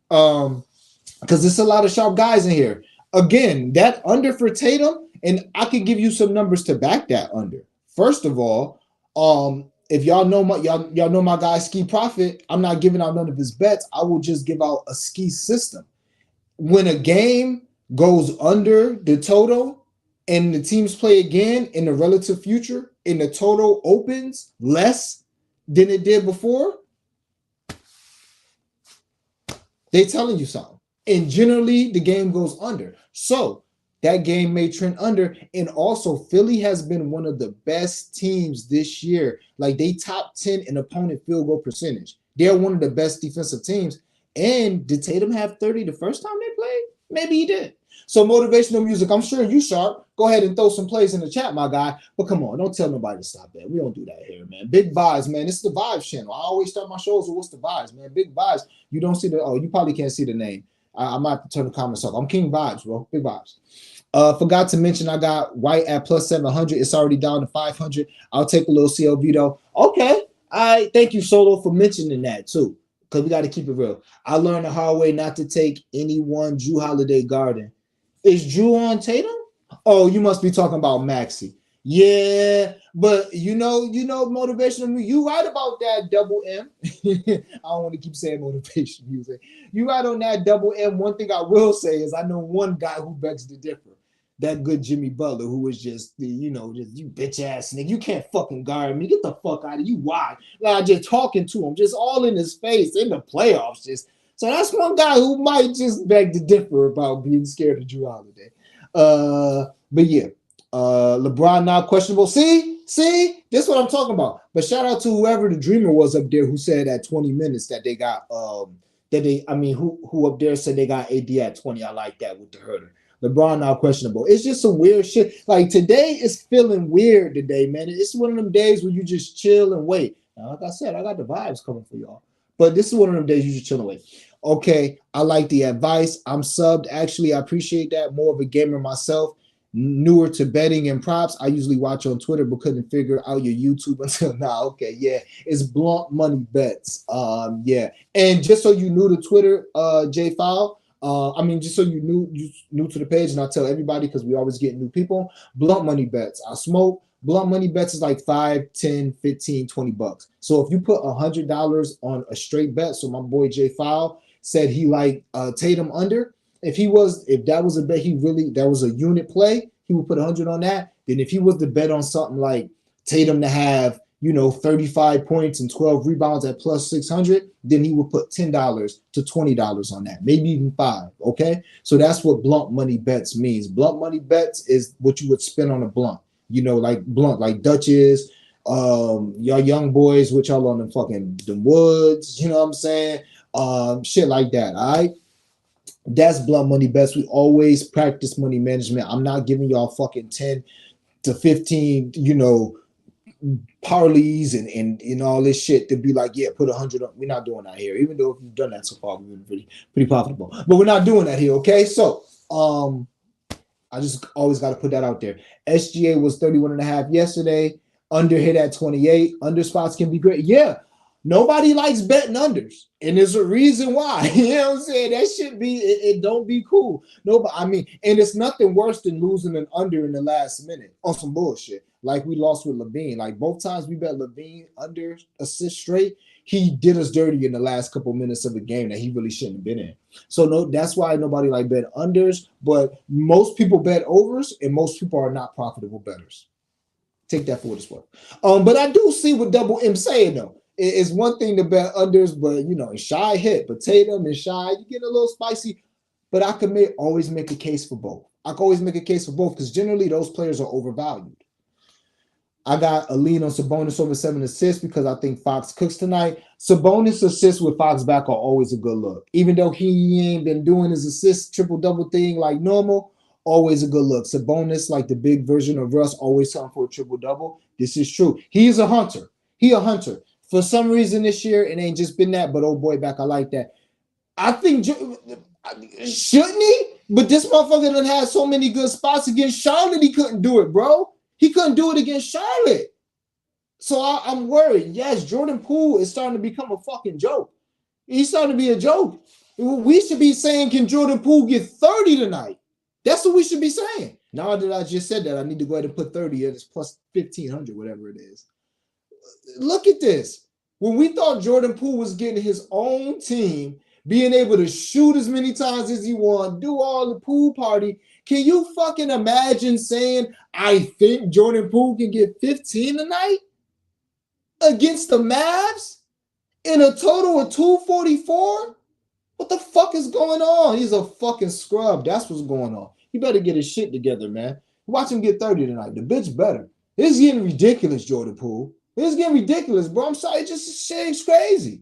Because there's a lot of sharp guys in here. Again, that under for Tatum, and I can give you some numbers to back that under. First of all, if y'all know my guy Ski Profit, I'm not giving out none of his bets. I will just give out a ski system. When a game goes under the total and the teams play again in the relative future and the total opens less than it did before, they telling you something. And generally the game goes under. So that game may trend under. And also Philly has been one of the best teams this year. Like they top 10 in opponent field goal percentage. They're one of the best defensive teams. And did Tatum have 30 the first time they played? Maybe he did. So motivational music, I'm sure you sharp. Go ahead and throw some plays in the chat, my guy. But come on, don't tell nobody to stop that. We don't do that here, man. Big vibes, man. This is the Vibes channel. I always start my shows with what's the vibes, man. Big vibes. You don't see you probably can't see the name. I might have to turn the comments off. I'm King Vibes, bro. Big vibes. Forgot to mention I got White at plus 700. It's already down to 500. I'll take a little CLV though. Okay. Thank you, Solo, for mentioning that too. Because we got to keep it real. I learned the hard way not to take anyone Jrue Holiday Garden. Is Jrue on Tatum? Oh, you must be talking about Maxey. Yeah, but you know, motivational. You right about that double M. I don't want to keep saying motivation music. You right on that double M. One thing I will say is I know one guy who begs to differ. That good Jimmy Butler, who was just, just you bitch ass nigga. You can't fucking guard me. Get the fuck out of you. Why? Like, just talking to him, just all in his face in the playoffs. Just so that's one guy who might just beg to differ about being scared of Jrue Holiday. But yeah, LeBron now questionable. See, See, this is what I'm talking about. But shout out to whoever the dreamer was up there who said at 20 minutes that they got who up there said they got AD at 20. I like that with the herder. LeBron now questionable. It's just some weird shit. Like today is feeling weird today, man. It's one of them days where you just chill and wait. Now, like I said, I got the vibes coming for y'all. But this is one of them days you just chill and wait. Okay, I like the advice. I'm subbed. Actually, I appreciate that. More of a gamer myself. Newer to betting and props. I usually watch on Twitter, but couldn't figure out your YouTube until now. Okay, yeah, it's Blunt Money Bets. Yeah, and just so you knew to Twitter, J File. Just so you new to the page, and I tell everybody because we always get new people. Blunt Money Bets. I smoke. Blunt Money Bets is like 5, 10, 15, 20 bucks. So if you put $100 on a straight bet, so my boy J File said he liked Tatum under. If that was a bet, that was a unit play, he would put 100 on that. Then if he was to bet on something like Tatum to have, 35 points and 12 rebounds at plus 600, then he would put $10 to $20 on that, maybe even $5. Okay. So that's what Blunt Money Bets means. Blunt Money Bets is what you would spend on a blunt, like blunt, like Dutchess, y'all young boys, which y'all on the woods, you know what I'm saying? Shit like that. All right. That's Blunt Money Bets. We always practice money management. I'm not giving y'all fucking 10 to 15, parlays and all this shit to be like, yeah, put 100 on. We're not doing that here. Even though if you've done that so far, we've been pretty profitable. But we're not doing that here, okay? So I just always got to put that out there. SGA was 31.5 yesterday. Under hit at 28. Under spots can be great. Yeah. Nobody likes betting unders, and there's a reason why. You know what I'm saying? That should be it don't be cool. Nobody, and it's nothing worse than losing an under in the last minute on some bullshit. Like we lost with LaVine. Like both times we bet LaVine under assist straight, he did us dirty in the last couple minutes of the game that he really shouldn't have been in. So no, that's why nobody like bet unders, but most people bet overs, and most people are not profitable bettors. Take that for what it's worth. But I do see what Double M saying though. It's one thing to bet unders, but Shy hit, but Tatum and Shy, you get a little spicy. But I can always make a case for both. I can always make a case for both because generally those players are overvalued. I got a lean on Sabonis over 7 assists because I think Fox cooks tonight. Sabonis assists with Fox back are always a good look. Even though he ain't been doing his assist triple-double thing like normal, always a good look. Sabonis, like the big version of Russ, always something for a triple-double. This is true. He's a hunter. He a hunter. For some reason this year, it ain't just been that, but oh boy, back, I like that. I think, shouldn't he? But this motherfucker done had so many good spots against Charlotte, he couldn't do it, bro. He couldn't do it against Charlotte. So I'm worried. Yes, Jordan Poole is starting to become a fucking joke. He's starting to be a joke. We should be saying, can Jordan Poole get 30 tonight? That's what we should be saying. Now that I just said that, I need to go ahead and put 30 at this plus 1,500, whatever it is. Look at this. When we thought Jordan Poole was getting his own team, being able to shoot as many times as he wants, do all the pool party, can you fucking imagine saying, I think Jordan Poole can get 15 tonight against the Mavs in a total of 244? What the fuck is going on? He's a fucking scrub. That's what's going on. He better get his shit together, man. Watch him get 30 tonight. The bitch better. It's getting ridiculous, Jordan Poole. It's getting ridiculous, bro. I'm sorry. Just shit's crazy.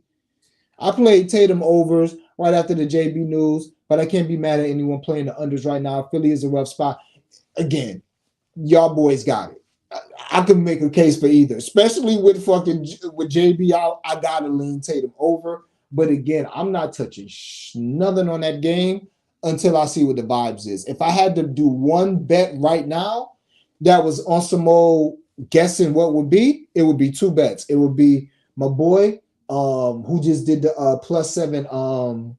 I played Tatum overs right after the JB news, but I can't be mad at anyone playing the unders right now. Philly is a rough spot. Again, y'all boys got it. I can make a case for either, especially with JB out. I gotta lean Tatum over. But again, I'm not touching nothing on that game until I see what the vibes is. If I had to do one bet right now that was on some old guessing what would be, it would be 2 bets. It would be my boy who just did the +7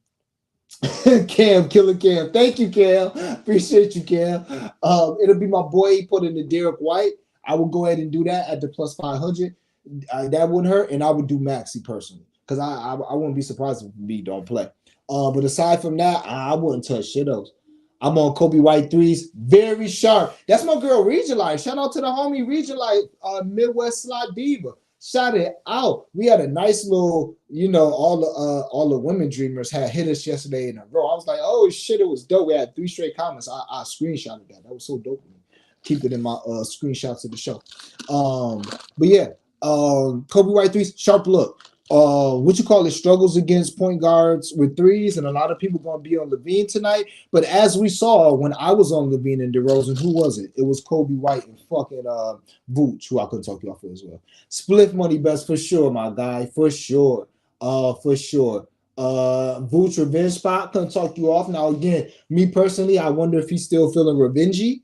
Cam, Killer Cam. Thank you, Cam. Appreciate you, Cam. It'll be my boy. He put in the Derek White. I will go ahead and do that at the +500. That wouldn't hurt, and I would do Maxey personally because I wouldn't be surprised if me don't play. But aside from that, I wouldn't touch shit else. I'm on Kobe White threes. Very sharp. That's my girl, Region Light. Shout out to the homie Region Light, Midwest Slot Diva. Shout it out. We had a nice little, all the women dreamers had hit us yesterday in a row. I was like, oh shit, it was dope. We had 3 straight comments. I screenshotted that. That was so dope. keep it in my screenshots of the show. But yeah, Kobe White threes, sharp look. What you call it, struggles against point guards with threes, and a lot of people gonna be on LaVine tonight. But as we saw when I was on LaVine and DeRozan, who was it? It was Kobe White and fucking Vooch, who I couldn't talk you off of as well. Split money best for sure, my guy, for sure. For sure. Vooch revenge spot, couldn't talk you off. Now again, me personally, I wonder if he's still feeling revengey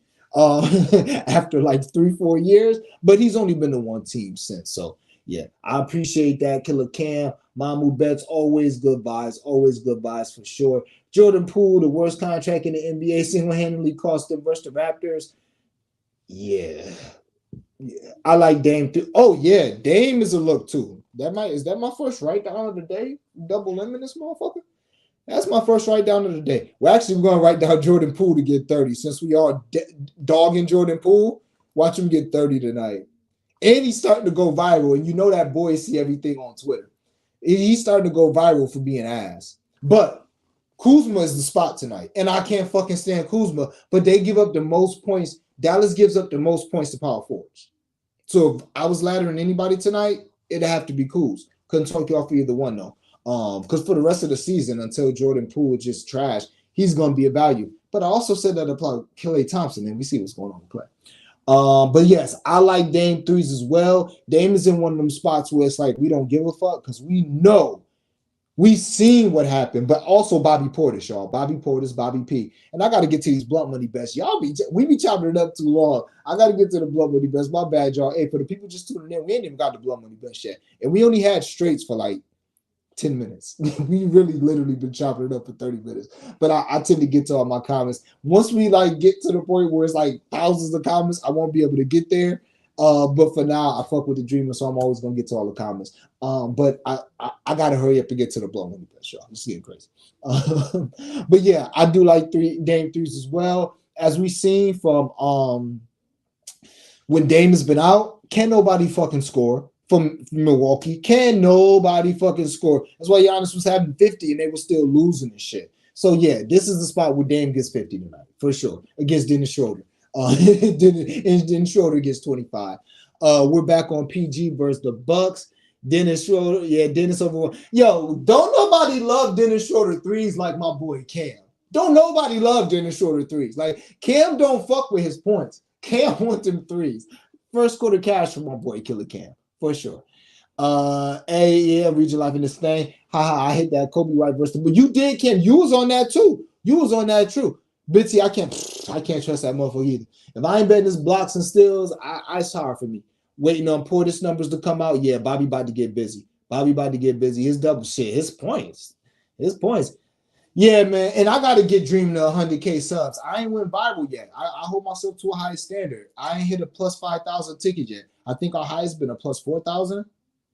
after like 3-4 years, but he's only been to one team since. So yeah, I appreciate that. Killer Cam, Mamu Betts, always good vibes for sure. Jordan Poole, the worst contract in the NBA, single-handedly cost them versus the Raptors. Yeah. I like Dame too. Oh yeah, Dame is a look too. Is that my first write down of the day? Double lemon this motherfucker. That's my first write down of the day. We're actually going to write down Jordan Poole to get 30 since we are dogging Jordan Poole. Watch him get 30 tonight. And he's starting to go viral. And you know that boy see everything on Twitter. He's starting to go viral for being ass. But Kuzma is the spot tonight. And I can't fucking stand Kuzma. But they give up the most points. Dallas gives up the most points to power forwards. So if I was laddering anybody tonight, it'd have to be Kuz. Couldn't talk you off either one though. Because for the rest of the season, until Jordan Poole is just trash, he's going to be a value. But I also said that about Klay Thompson, and we see what's going on with Klay. But yes, I like Dame threes as well. Dame is in one of them spots where it's like we don't give a fuck because we know we've seen what happened. But also Bobby Portis, y'all. Bobby Portis, Bobby P. And I got to get to these blunt money bets. We be chopping it up too long. I got to get to the blunt money bets. My bad, y'all. Hey, for the people just tuning in, we ain't even got the blunt money bets yet, and we only had straights for like 10 minutes. We really literally been chopping it up for 30 minutes. But I tend to get to all my comments. Once we like get to the point where it's like thousands of comments, I won't be able to get there. But for now, I fuck with the dreamer, so I'm always gonna get to all the comments. But I gotta hurry up and get to the blow money best, y'all. It's getting crazy. But yeah, I do like Dame threes as well. As we seen from when Dame has been out, can't nobody fucking score. From Milwaukee, can nobody fucking score. That's why Giannis was having 50 and they were still losing and shit. So yeah, this is the spot where Dame gets 50 tonight for sure against Dennis Schroeder. Dennis Schroeder gets 25. We're back on PG versus the Bucks. Dennis Schroeder, yeah, Dennis over. Yo, don't nobody love Dennis Schroeder threes like my boy Cam. Don't nobody love Dennis Schroeder threes. Like Cam don't fuck with his points. Cam wants them threes. First quarter cash for my boy Killer Cam. For sure. Hey, yeah, read your life in this thing. Haha, I hit that Kobe White versus. But you did, Kim. You was on that too. You was on that too. Bitsy, I can't trust that motherfucker either. If I ain't betting his blocks and steals, it's hard for me. Waiting on Portis numbers to come out. Yeah, Bobby about to get busy. His double shit. His points. Yeah, man. And I gotta get Dream to 100K subs. I ain't went viral yet. I hold myself to a high standard. I ain't hit a plus 5,000 ticket yet. I think our highest been a plus 4,000,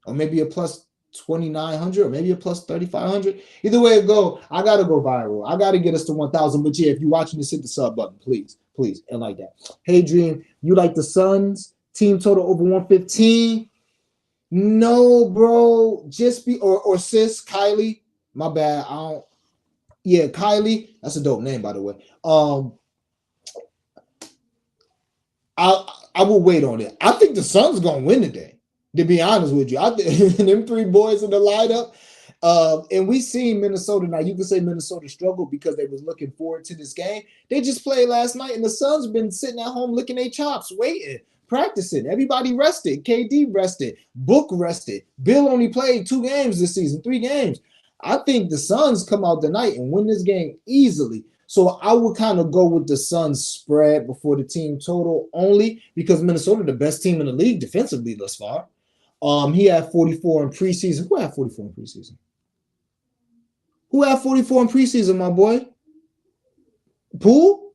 or maybe a plus 2,900, or maybe a plus 3,500. Either way it go, I gotta go viral. I gotta get us to 1,000. But yeah, if you're watching this, hit the sub button, please, and like that. Hey, Dream, you like the Suns team total over 115? No, bro. Just be or sis Kylie. My bad. I don't. Yeah, Kylie. That's a dope name, by the way. I will wait on it. I think the Suns gonna win today. To be honest with you, I think them three boys in the lineup. And we seen Minnesota. Now you can say Minnesota struggled because they was looking forward to this game. They just played last night, and the Suns been sitting at home licking their chops, waiting, practicing. Everybody rested. KD rested. Book rested. Bill only played 2 games this season, 3 games. I think the Suns come out tonight and win this game easily. So I would kind of go with the Suns spread before the team total only because Minnesota the best team in the league defensively thus far. He had 44 in preseason. Who had 44 in preseason? My boy? Poole?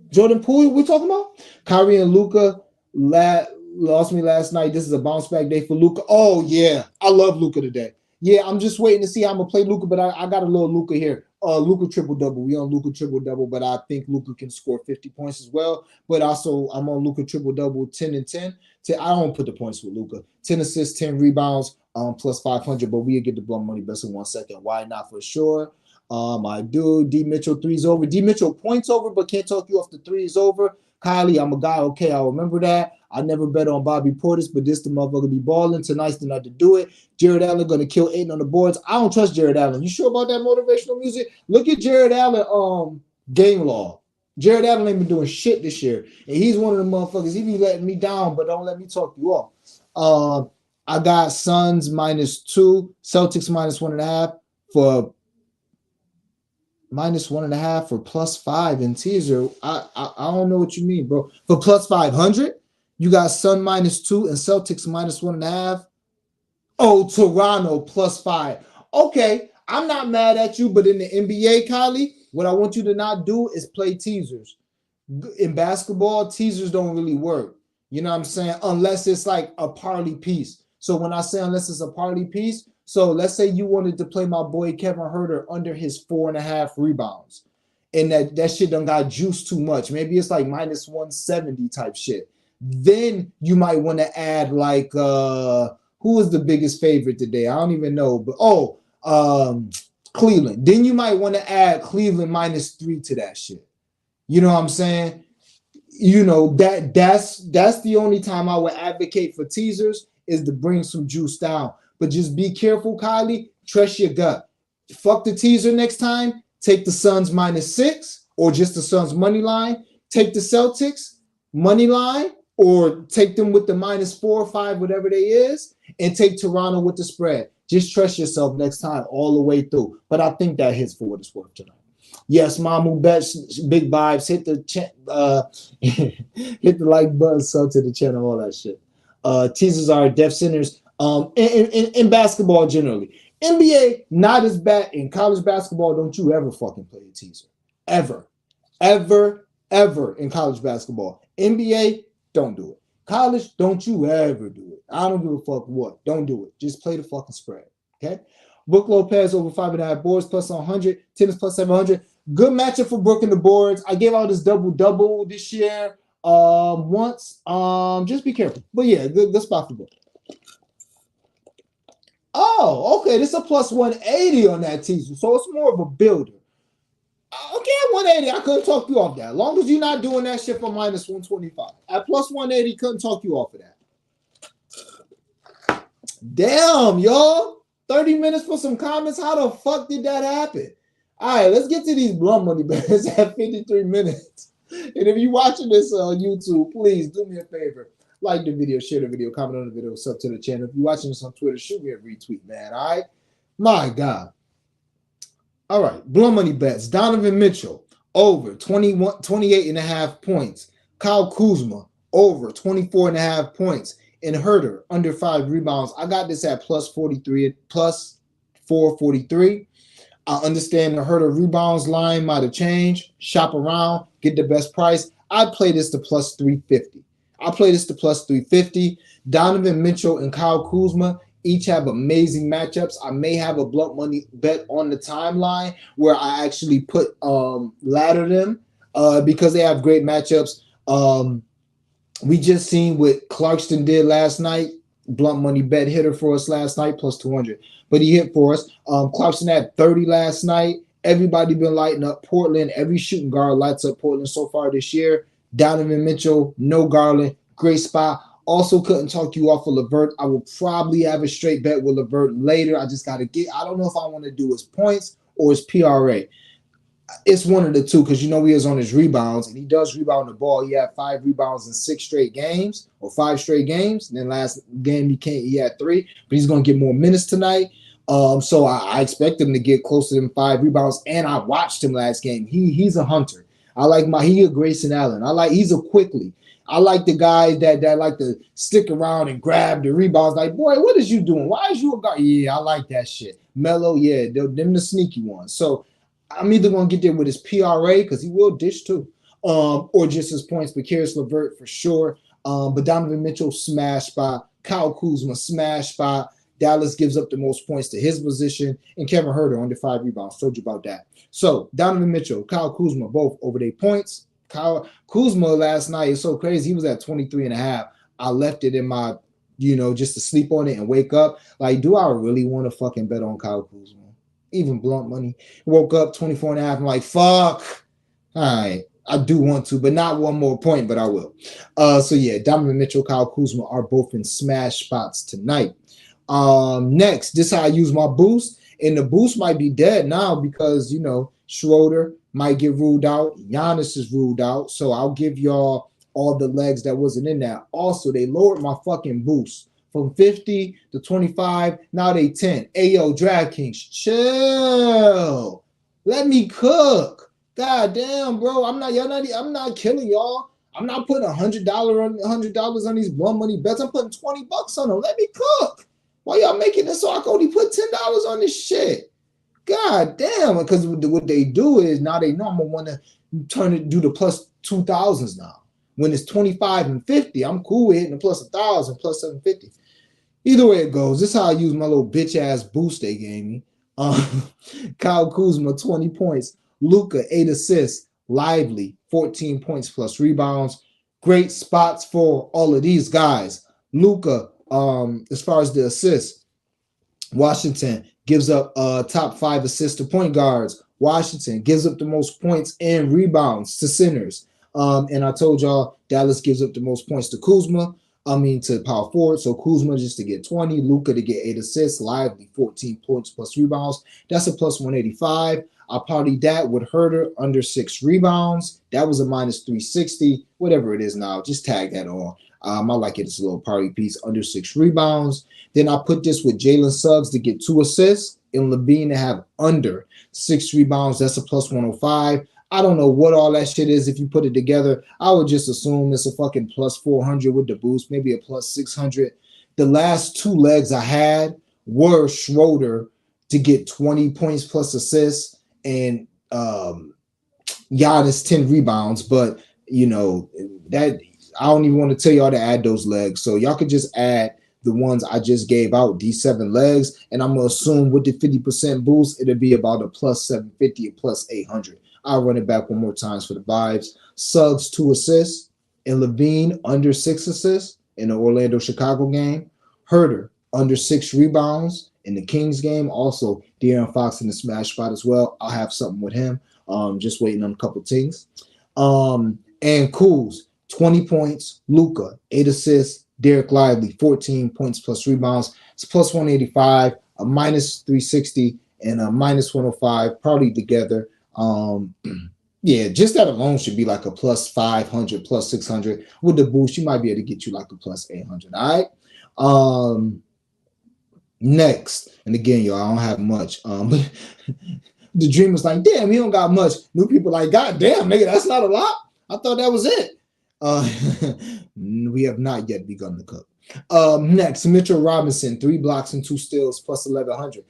Jordan Poole, we talking about? Kyrie and Luka lost me last night. This is a bounce back day for Luka. Oh, yeah. I love Luka today. Yeah, I'm just waiting to see how I'm going to play Luka, but I got a little Luka here. Luka triple-double. We on Luka triple-double, but I think Luka can score 50 points as well. But also, I'm on Luka triple-double, 10 and 10. I don't put the points with Luka. 10 assists, 10 rebounds, plus 500, but we'll get the blow money best in 1 second. Why not for sure? I do. D. Mitchell, 3's over. D. Mitchell, points over, but can't talk you off the 3's over. Kylie, I'm a guy. Okay, I remember that. I never bet on Bobby Portis, but this the motherfucker be balling. Tonight's the night to do it. Jared Allen gonna kill 8 on the boards. I don't trust Jared Allen. You sure about that motivational music? Look at Jared Allen game log. Jared Allen ain't been doing shit this year. And he's one of the motherfuckers. He be letting me down, but don't let me talk you off. I got Suns -2, Celtics -1.5 for -1.5 for +5 in teaser. I don't know what you mean, bro. For +500, you got Sun -2 and Celtics -1.5. Oh, Toronto +5. Okay, I'm not mad at you, but in the NBA, Kylie, what I want you to not do is play teasers. In basketball, teasers don't really work. You know what I'm saying? Unless it's like a party piece. So when I say unless it's a party piece, so let's say you wanted to play my boy Kevin Huerter under his 4.5 rebounds, and that shit done got juiced too much. Maybe it's like -170 type shit. Then you might want to add like who is the biggest favorite today? I don't even know, but Cleveland. Then you might want to add Cleveland -3 to that shit. You know what I'm saying? You know that's the only time I would advocate for teasers is to bring some juice down. But just be careful, Kylie. Trust your gut. Fuck the teaser next time. Take the Suns -6 or just the Suns money line. Take the Celtics money line or take them with the -4 or 5, whatever they is, and take Toronto with the spread. Just trust yourself next time all the way through. But I think that hits for what it's worth tonight. Yes, Mamu Bets, big vibes. Hit the hit the like button, sub to the channel, all that shit. Teasers are death centers. In basketball generally, NBA not as bad. In college basketball, don't you ever fucking play a teaser, ever in college basketball. NBA, don't do it. College, don't you ever do it. I don't give a fuck what. Don't do it. Just play the fucking spread. Okay. Brook Lopez over 5.5 boards +100. Tennis +700. Good matchup for Brook in the boards. I gave out his double this year once. Just be careful. But yeah, good spot for Brook. Oh, okay. This is a +180 on that teaser. So it's more of a builder. Okay, at 180, I couldn't talk you off that. As long as you're not doing that shit for -125. At +180, couldn't talk you off of that. Damn, y'all. 30 minutes for some comments. How the fuck did that happen? All right, let's get to these blunt money bets at 53 minutes. And if you're watching this on YouTube, please do me a favor. Like the video, share the video, comment on the video, sub to the channel. If you're watching this on Twitter, shoot me a retweet, man. All right? My God. All right, blunt money bets. Donovan Mitchell, over 28.5 points. Kyle Kuzma, over 24.5 points. And Huerter, under 5 rebounds. I got this at +43, +443. I understand the Huerter rebounds line might have changed. Shop around, get the best price. I play this to +350. I play this to +350. Donovan Mitchell and Kyle Kuzma each have amazing matchups. I may have a blunt money bet on the timeline where I actually put ladder them because they have great matchups. We just seen what Clarkson did last night. Blunt money bet hitter for us last night, +200. But he hit for us. Clarkson had 30 last night. Everybody been lighting up Portland. Every shooting guard lights up Portland so far this year. Donovan Mitchell, no Garland, great spot. Also couldn't talk you off of LeVert. I will probably have a straight bet with LeVert later. I just got to get – I don't know if I want to do his points or his PRA. It's one of the two because you know he is on his rebounds, and he does rebound the ball. He had 5 rebounds in 6 straight games or 5 straight games. And then last game he had 3, but he's going to get more minutes tonight. So I expect him to get closer than 5 rebounds, and I watched him last game. He's a hunter. I like he a Grayson Allen. He's a Quickly. I like the guys that like to stick around and grab the rebounds. Like, boy, what is you doing? Why is you a guy? Yeah, I like that shit. Melo, yeah, them the sneaky ones. So I'm either going to get there with his PRA because he will dish too, or just his points. But Caris LeVert for sure. But Donovan Mitchell, smash spot. Kyle Kuzma, smash spot. Dallas gives up the most points to his position. And Kevin Huerter under 5 rebounds. Told you about that. So Donovan Mitchell, Kyle Kuzma, both over their points. Kyle Kuzma last night is so crazy. He was at 23.5. I left it in my, just to sleep on it and wake up. Like, do I really want to fucking bet on Kyle Kuzma? Even blunt money. Woke up 24.5. I'm like, fuck. All right. I do want to, but not one more point, but I will. So yeah, Donovan Mitchell, Kyle Kuzma are both in smash spots tonight. Next, this is how I use my boost, and the boost might be dead now because you know Schroeder might get ruled out, Giannis is ruled out, so I'll give y'all all the legs that wasn't in that. Also, they lowered my fucking boost from 50 to 25. Now they 10. Ayo, DraftKings, chill. Let me cook. God damn, bro. I'm not killing y'all. I'm not putting $100 on these blood money bets. I'm putting $20 on them. Let me cook. Why y'all making this so I can only put $10 on this shit? God damn, because what they do is now they know I'm gonna want to do the plus 2000s now. When it's 25 and 50, I'm cool with hitting the plus 1,000, plus 750. Either way it goes, this is how I use my little bitch ass boost they gave me. Kyle Kuzma, 20 points. Luka, 8 assists. Lively, 14 points plus rebounds. Great spots for all of these guys. Luka, as far as the assists, Washington gives up top 5 assists to point guards. Washington gives up the most points and rebounds to centers. And I told y'all Dallas gives up the most points to Kuzma. To power forward. So Kuzma just to get 20, Luka to get 8 assists, Lively 14 points plus rebounds. That's a plus 185. I partied that with Herder under 6 rebounds. That was a minus 360, whatever it is now. Just tag that on. I like it as a little party piece, under 6 rebounds. Then I put this with Jalen Suggs to get 2 assists and Levine to have under 6 rebounds. That's a plus 105. I don't know what all that shit is if you put it together. I would just assume it's a fucking plus 400 with the boost, maybe a plus 600. The last 2 legs I had were Schroeder to get 20 points plus assists and Giannis 10 rebounds. But, you know, that I don't even want to tell y'all to add those legs. So y'all could just add the ones I just gave out, these 7 legs. And I'm going to assume with the 50% boost, it'll be about a plus 750 and plus 800. I'll run it back one more time for the vibes. Suggs 2 assists and Levine under 6 assists in the Orlando-Chicago game. Herder under 6 rebounds in the Kings game. Also, De'Aaron Fox in the smash spot as well. I'll have something with him. Just waiting on a couple things. And Kuz, 20 points. Luka, 8 assists. Derek Lively, 14 points plus rebounds. It's plus 185, a minus 360, and a minus 105, probably together. Yeah, just that alone should be like a plus 500, plus 600. With the boost, you might be able to get you like a plus 800. All right. Next, and again, y'all, I don't have much. But the dream was like, damn, he don't got much. New people like, God damn, nigga, that's not a lot. I thought that was it. We have not yet begun to cook. Next, Mitchell Robinson, 3 blocks and 2 steals, plus 1100.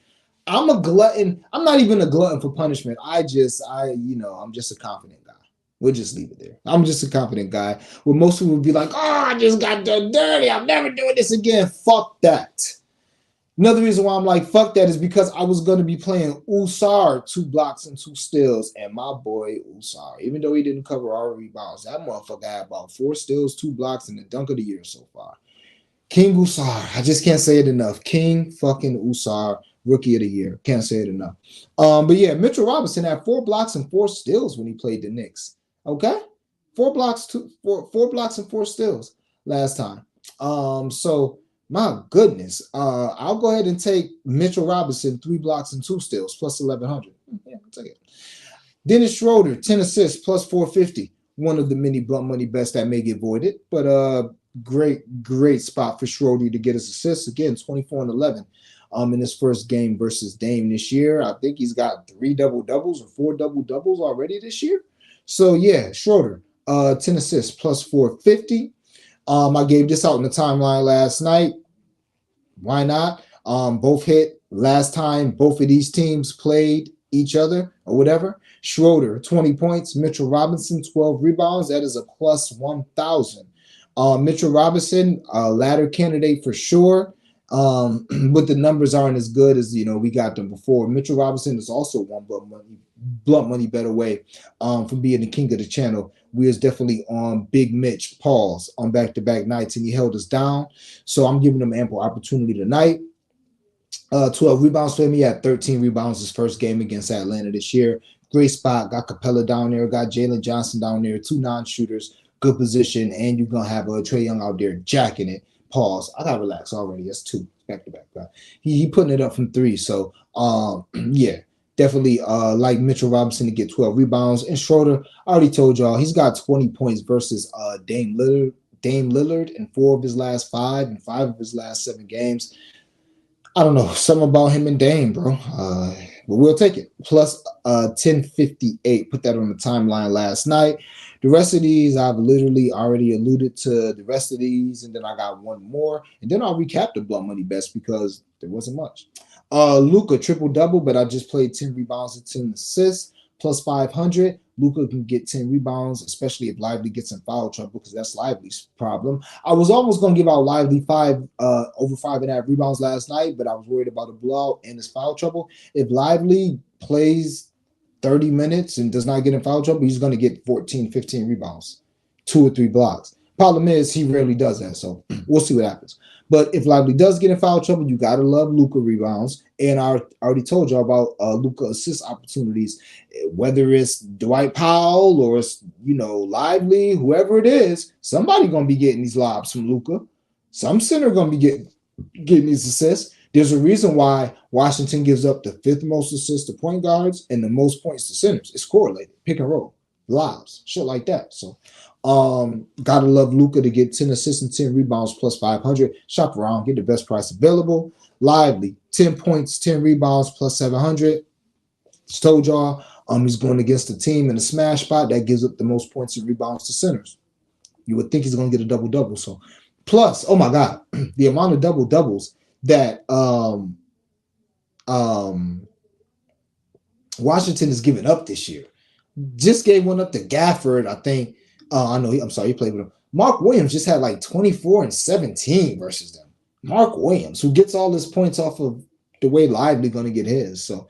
I'm a glutton. I'm not even a glutton for punishment. I'm just a confident guy. We'll just leave it there. I'm just a confident guy. Where most people would be like, oh, I just got done dirty. I'm never doing this again. Fuck that. Another reason why I'm like, fuck that is because I was going to be playing Usar, 2 blocks and 2 steals. And my boy Usar, even though he didn't cover all rebounds, that motherfucker had about 4 steals, 2 blocks, and the dunk of the year so far. King Usar. I just can't say it enough. King fucking Usar. Rookie of the year. Can't say it enough. But yeah, Mitchell Robinson had 4 blocks and 4 steals when he played the Knicks. Okay? 4 blocks and 4 steals last time. So my goodness. I'll go ahead and take Mitchell Robinson, 3 blocks and 2 steals, plus 1100. Yeah, I'll take it. Dennis Schroeder, 10 assists, plus 450. One of the many blunt money bets that may get voided. But great spot for Schroeder to get his assists. Again, 24 and 11. In his first game versus Dame this year. I think he's got 3 double-doubles or 4 double-doubles already this year. So, yeah, Schroeder, 10 assists, plus 450. I gave this out in the timeline last night. Why not? Both hit last time both of these teams played each other or whatever. Schroeder, 20 points. Mitchell Robinson, 12 rebounds. That is a plus 1,000. Mitchell Robinson, a ladder candidate for sure. But the numbers aren't as good as we got them before. Mitchell Robinson is also one blunt money better way from being the king of the channel. We was definitely on Big Mitch Pauls on back-to-back nights, and he held us down. So I'm giving him ample opportunity tonight. 12 rebounds for him. He had 13 rebounds his first game against Atlanta this year. Great spot. Got Capella down there. Got Jalen Johnson down there. 2 non-shooters. Good position. And you're going to have Trae Young out there jacking it. Pause. I got to relax already. That's 2 back-to-back. He putting it up from 3. So, yeah. Definitely like Mitchell Robinson to get 12 rebounds. And Schroeder, I already told y'all, he's got 20 points versus Dame Lillard in 4 of his last 5 and 5 of his last 7 games. I don't know. Something about him and Dame, bro. But we'll take it. Plus 1058. Put that on the timeline last night. The rest of these, I've literally already alluded to the rest of these. And then I got one more. And then I'll recap the Blunt Money bets because there wasn't much. Luka triple-double, but I just played 10 rebounds and 10 assists, plus 500. Luka can get 10 rebounds, especially if Lively gets in foul trouble, because that's Lively's problem. I was almost going to give out Lively over 5.5 rebounds last night, but I was worried about a blowout and his foul trouble. If Lively plays 30 minutes and does not get in foul trouble, he's going to get 14, 15 rebounds, 2 or 3 blocks. Problem is, he rarely does that, so we'll see what happens. But if Lively does get in foul trouble, you got to love Luka rebounds. And I already told you about Luka assist opportunities, whether it's Dwight Powell or it's, Lively, whoever it is, somebody going to be getting these lobs from Luka. Some center going to be getting these assists. There's a reason why Washington gives up the 5th most assists to point guards and the most points to centers. It's correlated, pick and roll, lobs, shit like that. So, gotta love Luka to get 10 assists and 10 rebounds plus 500. Shop around, get the best price available. Lively, 10 points, 10 rebounds plus 700. Just told y'all, he's going against the team in the smash spot that gives up the most points and rebounds to centers. You would think he's going to get a double-double. So, plus, oh my God, the amount of double-doubles that Washington is giving up this year. Just gave one up to Gafford, I think. I'm sorry, he played with him. Mark Williams just had like 24 and 17 versus them. Mark Williams, who gets all his points off of the way Lively going to get his. So,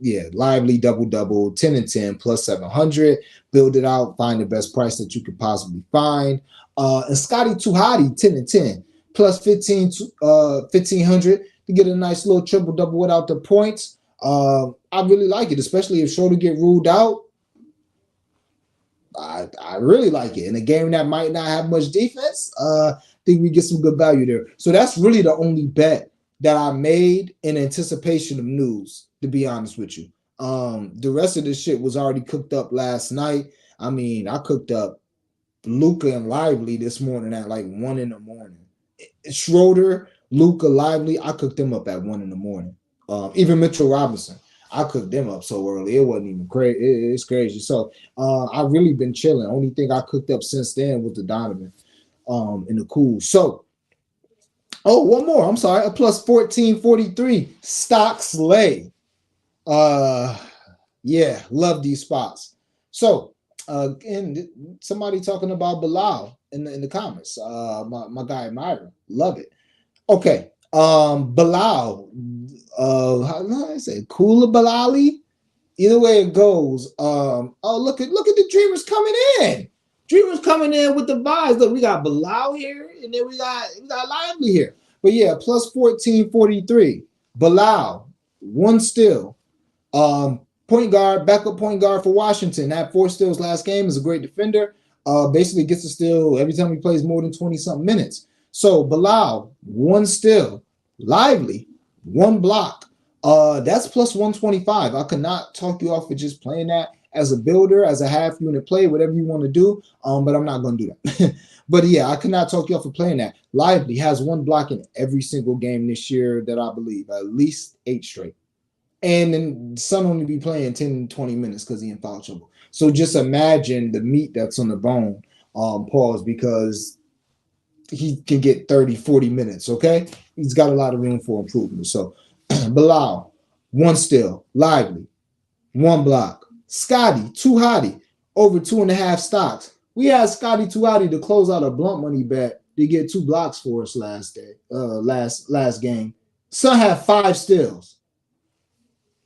yeah, Lively double-double, 10 and 10 plus 700. Build it out, find the best price that you could possibly find. And Scotty Tuhati, 10 and 10 plus 1,500 to get a nice little triple-double without the points. I really like it, especially if Schroeder get ruled out. I really like it. In a game that might not have much defense, I think we get some good value there. So that's really the only bet that I made in anticipation of news, to be honest with you. The rest of this shit was already cooked up last night. I mean, I cooked up Luka and Lively this morning at like 1 in the morning. Schroeder, Luka, Lively, I cooked them up at 1 in the morning. Even Mitchell Robinson, I cooked them up so early. It wasn't even crazy. It's crazy. So I've really been chilling. Only thing I cooked up since then was the Donovan in the cool. So, one more. I'm sorry. A plus 1443. Stock Slay. Yeah, love these spots. So, and somebody talking about Bilal in the comments. My guy Myra. Love it. Okay. Bilal, how do I say Kula Bilali? Either way it goes. Look at the Dreamers coming in. Dreamers coming in with the vibes. Look, we got Bilal here, and then we got Lively here. But yeah, plus 1443. Bilal, 1 steal. Point guard, backup point guard for Washington. Had 4 steals last game. Is a great defender. Basically gets a steal every time he plays more than 20-something minutes. So Bilal, 1 steal. Lively, 1 block. That's plus 125. I could not talk you off for just playing that as a builder, as a half unit play, whatever you want to do. But I'm not going to do that. But yeah, I could not talk you off for playing that. Lively has 1 block in every single game this year that I believe, at least 8 straight. And then Son only be playing 10, 20 minutes because he in foul trouble. So just imagine the meat that's on the bone, pause, because he can get 30, 40 minutes, okay? He's got a lot of room for improvement. So, Bilal, 1 steal. Lively, 1 block. Scotty, Tuhati, over 2.5 stocks. We had Scotty Tuhati to close out a Blunt Money bet to get 2 blocks for us last game. Son had 5 steals.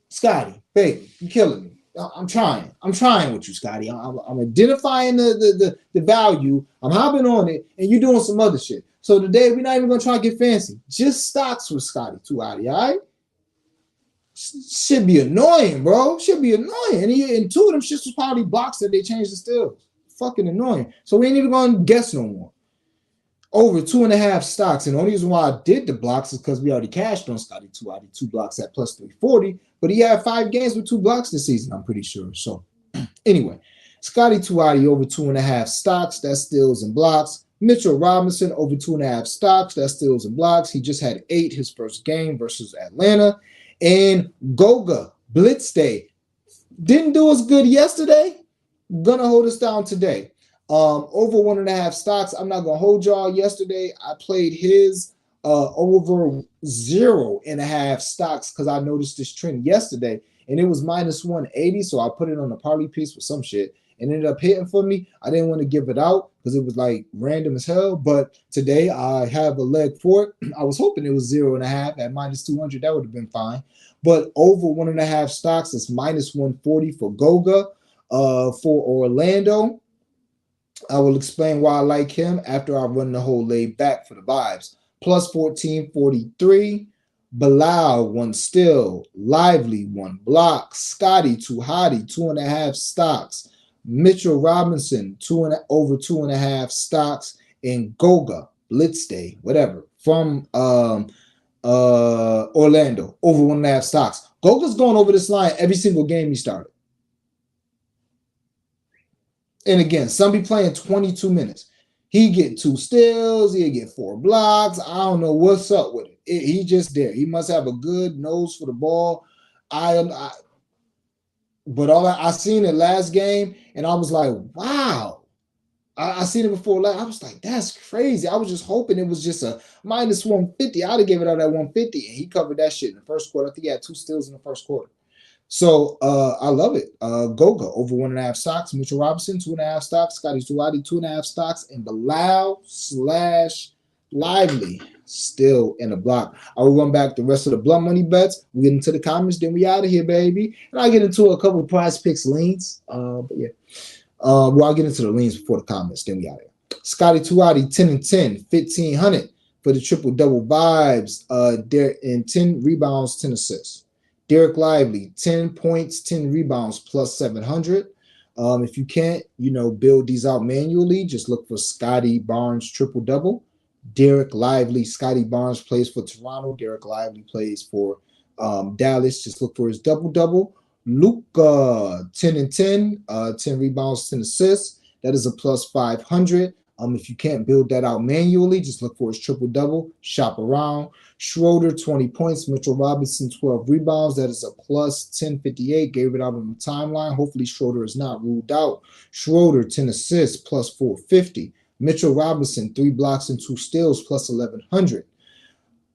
Scotty, baby, you're killing me. I'm trying with you, Scotty. I'm identifying the value. I'm hopping on it, and you're doing some other shit. So today, we're not even going to try to get fancy. Just stocks with Scotty Tuhati, all right? Should be annoying, bro. Should be annoying. And two of them shits was probably blocks that they changed the steals. Fucking annoying. So we ain't even gonna guess no more. Over 2.5 stocks. And the only reason why I did the blocks is because we already cashed on Scotty 2 2 blocks at plus 340. But he had 5 games with 2 blocks this season, I'm pretty sure. So anyway, Scotty Tuati over 2.5 stocks. That's steals and blocks. Mitchell Robinson over 2.5 stocks. That's steals and blocks. He just had 8 his first game versus Atlanta. And Goga Blitz Day didn't do as good yesterday. Gonna hold us down today. Over 1.5 stocks. I'm not gonna hold y'all. Yesterday I played his over 0.5 stocks because I noticed this trend yesterday and it was minus 180. So I put it on a parlay piece with some shit and ended up hitting for me. I didn't want to give it out because it was like random as hell. But today I have a leg for it. I was hoping it was 0.5 at minus 200. That would have been fine. But over 1.5 stocks is minus 140 for Goga. For Orlando, I will explain why I like him after I run the whole lay back for the vibes. Plus 1443. Bilal, 1 steal. Lively, 1 block. Scotty, Tuhati, 2.5 stocks. Mitchell Robinson, over 2.5 stocks. And Goga, Blitz Day, whatever, from Orlando, over 1.5 stocks. Goga's going over this line every single game he started. And again, some be playing 22 minutes. He get 2 steals. He'll get 4 blocks. I don't know what's up with it. He just there. He must have a good nose for the ball. But I seen it last game, and I was like, wow. I seen it before. I was like, that's crazy. I was just hoping it was just a minus 150. I'd have given it out at 150, and he covered that shit in the first quarter. I think he had 2 steals in the first quarter. So I love it. Goga over 1.5 stocks. Mitchell Robinson 2.5 stocks. Scotty Tuati 2.5 stocks, and Bilal / Lively still in the block. I will run back the rest of the blunt money bets. We get into the comments, then we out of here, baby. And I get into a couple of prize picks leans. But yeah, well, I'll get into the leans before the comments, then we out of here. Scotty Tuati 10 and 10, 1,500 for the triple double vibes. There in 10 rebounds, 10 assists. Derek Lively, 10 points, 10 rebounds, plus 700. If you can't, build these out manually, just look for Scotty Barnes triple-double. Derek Lively, Scotty Barnes plays for Toronto. Derek Lively plays for Dallas. Just look for his double-double. Luka, 10 and 10, 10 rebounds, 10 assists. That is a plus 500. If you can't build that out manually, just look for his triple-double. Shop around. Schroeder, 20 points. Mitchell Robinson, 12 rebounds. That is a plus 1058. Gave it out on the timeline. Hopefully, Schroeder is not ruled out. Schroeder, 10 assists, plus 450. Mitchell Robinson, 3 blocks and 2 steals, plus 1100.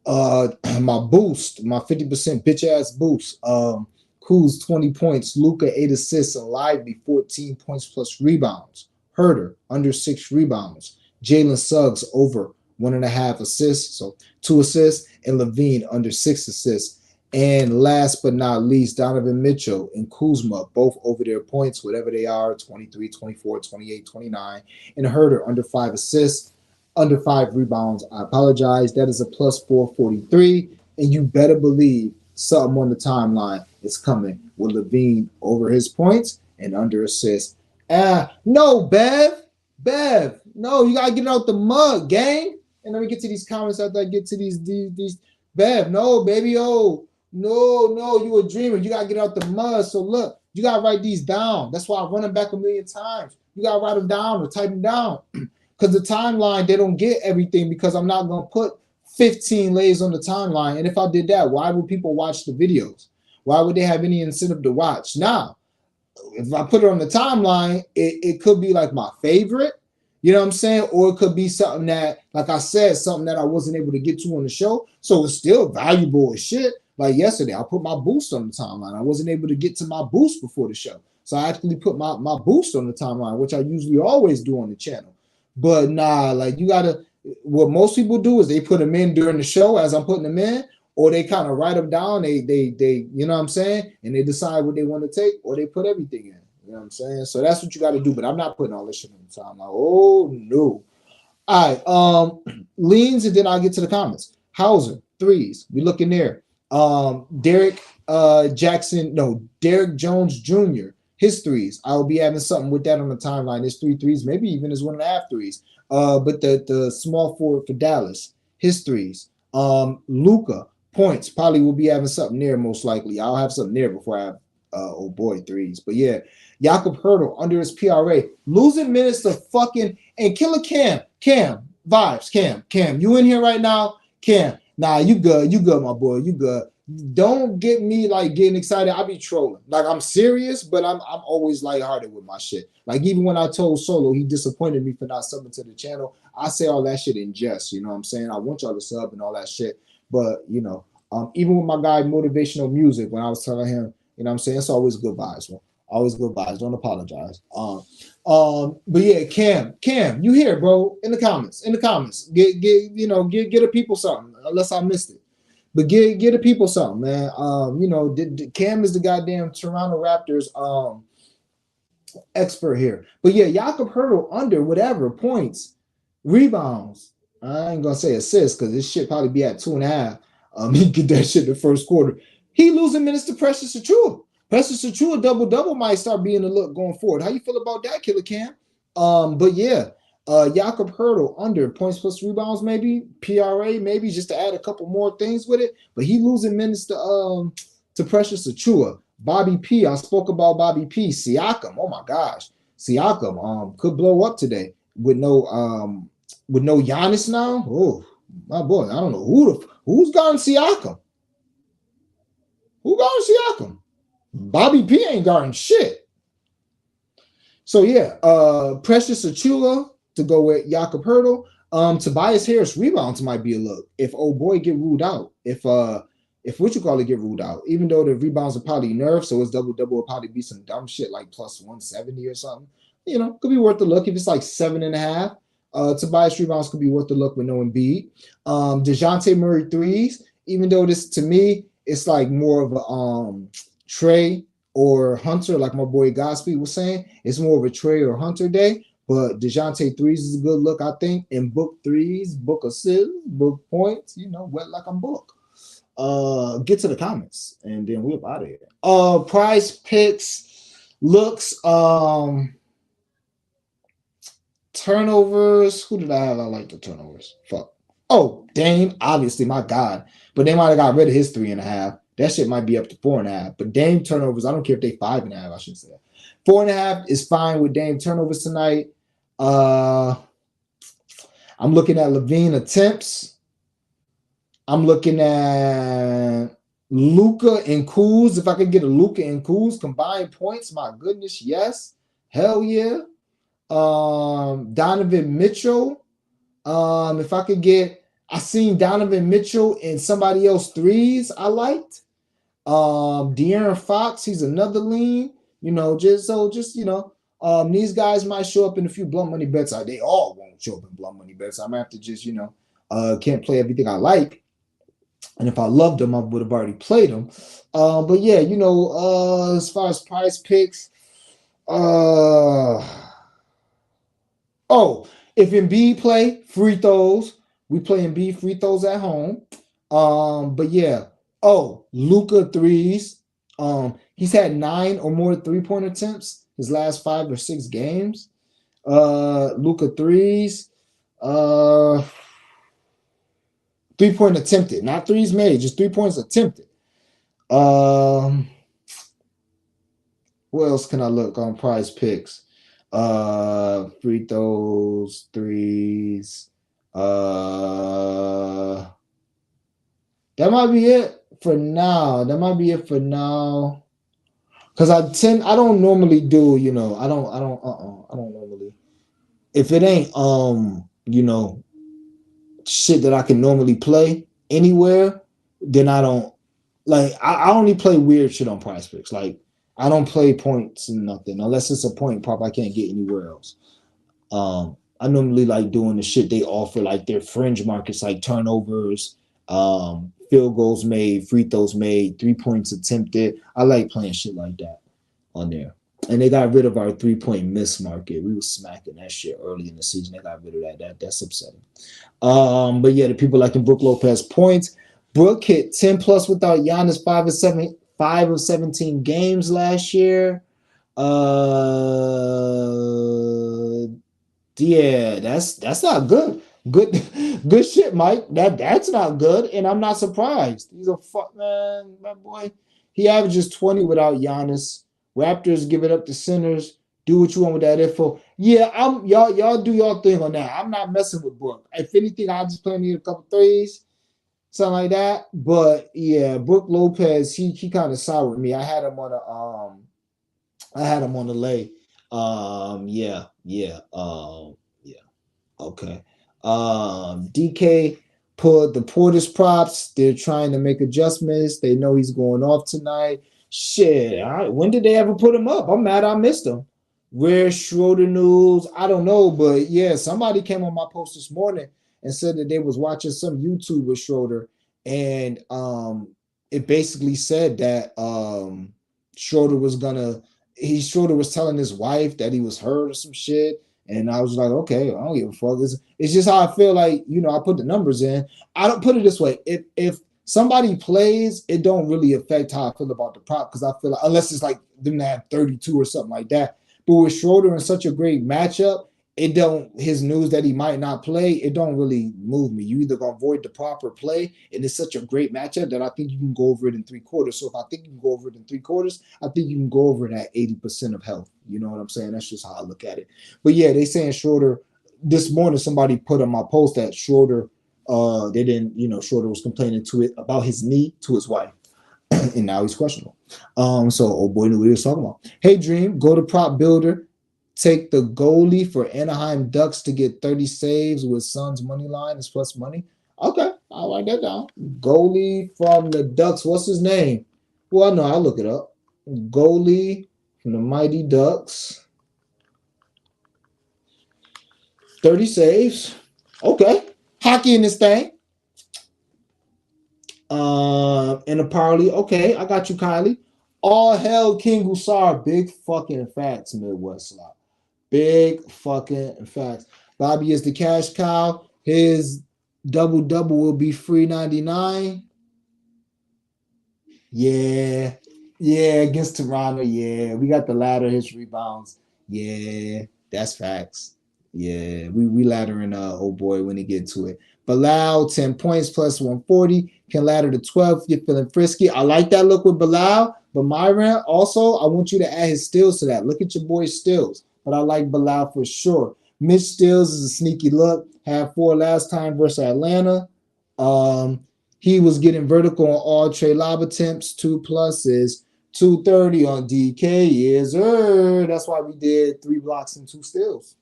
My boost, my 50% bitch-ass boost. Kuz, 20 points. Luka, 8 assists. And Lively, 14 points plus rebounds. Herder, under 6 rebounds. Jalen Suggs, over 1.5 assists, so 2 assists, and Levine under 6 assists. And last but not least, Donovan Mitchell and Kuzma, both over their points, whatever they are, 23, 24, 28, 29. And Herder under 5 assists, under 5 rebounds. I apologize. That is a plus 443. And you better believe something on the timeline is coming with Levine over his points and under assists. No, Bev, no, you gotta get out the mud, gang. And let me get to these comments after I get to these Bev, no, baby, oh, no, you a dreamer. You gotta get out the mud. So look, you gotta write these down. That's why I run them back a million times. You gotta write them down or type them down. Because the timeline, they don't get everything because I'm not gonna put 15 lays on the timeline. And if I did that, why would people watch the videos? Why would they have any incentive to watch? Now, if I put it on the timeline, it could be like my favorite, you know what I'm saying? Or it could be something that, like I said, something that I wasn't able to get to on the show. So it's still valuable as shit. Like yesterday, I put my boost on the timeline. I wasn't able to get to my boost before the show. So I actually put my boost on the timeline, which I usually always do on the channel. But nah, like you gotta, what most people do is they put them in during the show as I'm putting them in, or they kind of write them down. They you know what I'm saying? And they decide what they want to take, or they put everything in. You know what I'm saying? So that's what you got to do. But I'm not putting all this shit on the timeline. Oh no. All right. Leans, and then I'll get to the comments. Hauser, threes. We looking there. Derek Derrick Jones Jr., his threes. I'll be having something with that on the timeline. His 3 threes, maybe even his 1.5 threes. But the small forward for Dallas, his threes. Luka points probably will be having something there most likely. I'll have something there before I have old boy threes. But yeah, Jakob Hurdle under his PRA, losing minutes to fucking and Killer Cam vibes. Cam, you in here right now? Cam, nah, you good, my boy, you good. Don't get me like getting excited. I be trolling. Like I'm serious, but I'm always lighthearted with my shit. Like even when I told Solo he disappointed me for not subbing to the channel, I say all that shit in jest. You know what I'm saying? I want y'all to sub and all that shit. But you know, even with my guy Motivational Music, when I was telling him, you know what I'm saying, it's always good vibes, man. Always good vibes. Don't apologize. But yeah, Cam, you here, bro? In the comments. Get the people something. Unless I missed it. But get the people something, man. Cam is the goddamn Toronto Raptors expert here. But yeah, Jakob Hurdle under whatever points, rebounds. I ain't gonna say assists because this shit probably be at 2.5. He get that shit in the first quarter. He losing minutes to Precious Achiuwa. Precious Achiuwa double might start being a look going forward. How you feel about that, Killer Cam? But yeah, Jakob Hurdle under points plus rebounds, maybe PRA, maybe just to add a couple more things with it. But he losing minutes to Precious Achiuwa. Bobby P. I spoke about Bobby P. Siakam. Oh my gosh, Siakam could blow up today with no Giannis now. Oh my boy, I don't know who's guarding Siakam. Who guarding Siakam? Bobby P. ain't guarding shit. So yeah, Precious Achiuwa to go with Jakob Hurdle. Tobias Harris rebounds might be a look if old boy get ruled out. If what you call it get ruled out, even though the rebounds are probably nerfed, so his double will probably be some dumb shit like plus 170 or something. You know, could be worth the look if it's like 7.5. Tobias rebounds could be worth the look with no Embiid. DeJounte Murray threes, even though this to me it's like more of a Trey or Hunter, like my boy Godspeed was saying, it's more of a Trey or Hunter day. But DeJounte threes is a good look, I think. And book threes, book assists, book points, wet like I'm book. Get to the comments and then we're out of here. Prize picks, looks, turnovers. Who did I have? I like the turnovers. Fuck. Oh, Dame, obviously, my God. But they might have got rid of his 3.5. That shit might be up to 4.5. But Dame turnovers, I don't care if they 5.5, I should say. 4.5 is fine with Dame turnovers tonight. I'm looking at Levine attempts. I'm looking at Luka and Kuz. If I could get a Luka and Kuz combined points, my goodness, yes. Hell yeah. Donovan Mitchell. If I could get, I seen Donovan Mitchell and somebody else threes I liked. De'Aaron Fox, he's another lean. These guys might show up in a few blunt money bets. They all won't show up in blunt money bets. I'm gonna have to just, can't play everything I like. And if I loved them, I would have already played them. But yeah, as far as prize picks, if Embiid play free throws, we play Embiid free throws at home. But yeah, Luka threes. He's had 9 or more 3-point attempts his last 5 or 6 games. Luka threes. 3-point attempted, not threes made, just 3 points attempted. What else can I look on prize picks? Free throws, threes. That might be it for now. Cause I don't normally do, I don't normally, if it ain't, shit that I can normally play anywhere, then I don't like, I only play weird shit on prize picks. Like I don't play points and nothing unless it's a point prop I can't get anywhere else. I normally like doing the shit they offer, like their fringe markets, like turnovers, field goals made, free throws made, 3 points attempted. I like playing shit like that on there. And they got rid of our 3-point miss market. We were smacking that shit early in the season. They got rid of that. That's upsetting. But yeah, the people like in Brook Lopez points. Brook hit 10 plus without Giannis, 5 and 5 of 17 games last year. Uh, yeah, that's not good. Good, good shit, Mike. That's not good, and I'm not surprised. He's a fuck man, my boy. He averages 20 without Giannis. Raptors give it up to Sinners. Do what you want with that info. Yeah, I'm y'all do y'all thing on that. I'm not messing with Brook. If anything, I'll just play me a couple threes, something like that. But yeah, Brook Lopez, he kind of soured me. I had him on the lay. Yeah. Okay. DK put the Portis props. They're trying to make adjustments. They know he's going off tonight. Shit. When did they ever put him up? I'm mad I missed him. Where's Schroeder news? I don't know, but yeah, somebody came on my post this morning and said that they was watching some YouTube with Schroeder, and it basically said that Schroeder was gonna Schroeder was telling his wife that he was hurt or some shit. And I was like, okay, I don't give a fuck. It's just how I feel like, I put the numbers in. I don't put it this way. If somebody plays, it don't really affect how I feel about the prop, because I feel like, unless it's like them to have 32 or something like that. But with Schroeder in such a great matchup, his news that he might not play, it don't really move me. You either gonna avoid the proper play, and it's such a great matchup that I think you can go over it in 3/4. So if I think you can go over it in 3/4, I think you can go over it at 80% of health. You know what I'm saying? That's just how I look at it. But yeah, they saying Schroeder this morning. Somebody put on my post that Schroeder, they didn't, Schroeder was complaining to it about his knee to his wife, and now he's questionable. So old boy knew what he was talking about. Hey, Dream, go to Prop Builder. Take the goalie for Anaheim Ducks to get 30 saves with Suns money line is plus money. Okay, I'll write that down. Goalie from the Ducks. What's his name? Well, no, I'll look it up. Goalie from the Mighty Ducks. 30 saves. Okay. Hockey in this thing. In a parlay. Okay, I got you, Kylie. All hell King Gusar. Big fucking facts, Midwest Slot. Big fucking facts. Bobby is the cash cow. His double will be free 99. Yeah. Yeah, against Toronto. Yeah. We got the ladder, his rebounds. Yeah, that's facts. Yeah, we laddering old boy when he get to it. Bilal, 10 points plus 140. Can ladder to 12 if you're feeling frisky. I like that look with Bilal. But Myron, also, I want you to add his steals to that. Look at your boy Stills. But I like Bilal for sure. Mitch Stills is a sneaky look. Had 4 last time versus Atlanta. He was getting vertical on all Trey Lob attempts. 2 pluses. 230 on DK. Yes, sir. That's why we did 3 blocks and 2 steals.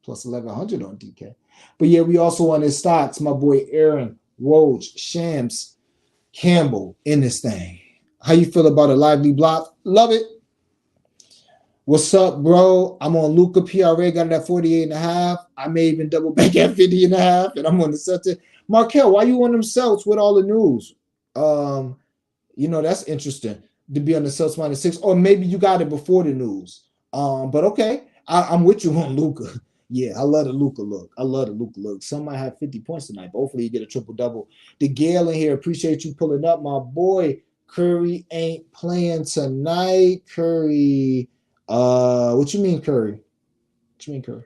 Plus 1,100 on DK. But yeah, we also on his stocks. My boy Aaron, Woj, Shams, Campbell in this thing. How you feel about a lively block? Love it. What's up, bro? I'm on Luca PRA, got it at 48.5. I may even double back at 50.5, and I'm on the Celtics. Markel, why you on them Celtics with all the news? That's interesting to be on the Celtics -6, or maybe you got it before the news. But okay, I'm with you on Luca. Yeah, I love the Luca look. Some might have 50 points tonight, but hopefully you get a triple-double. The Gale in here, appreciate you pulling up. My boy Curry ain't playing tonight. Curry, what you mean Curry? What you mean Curry?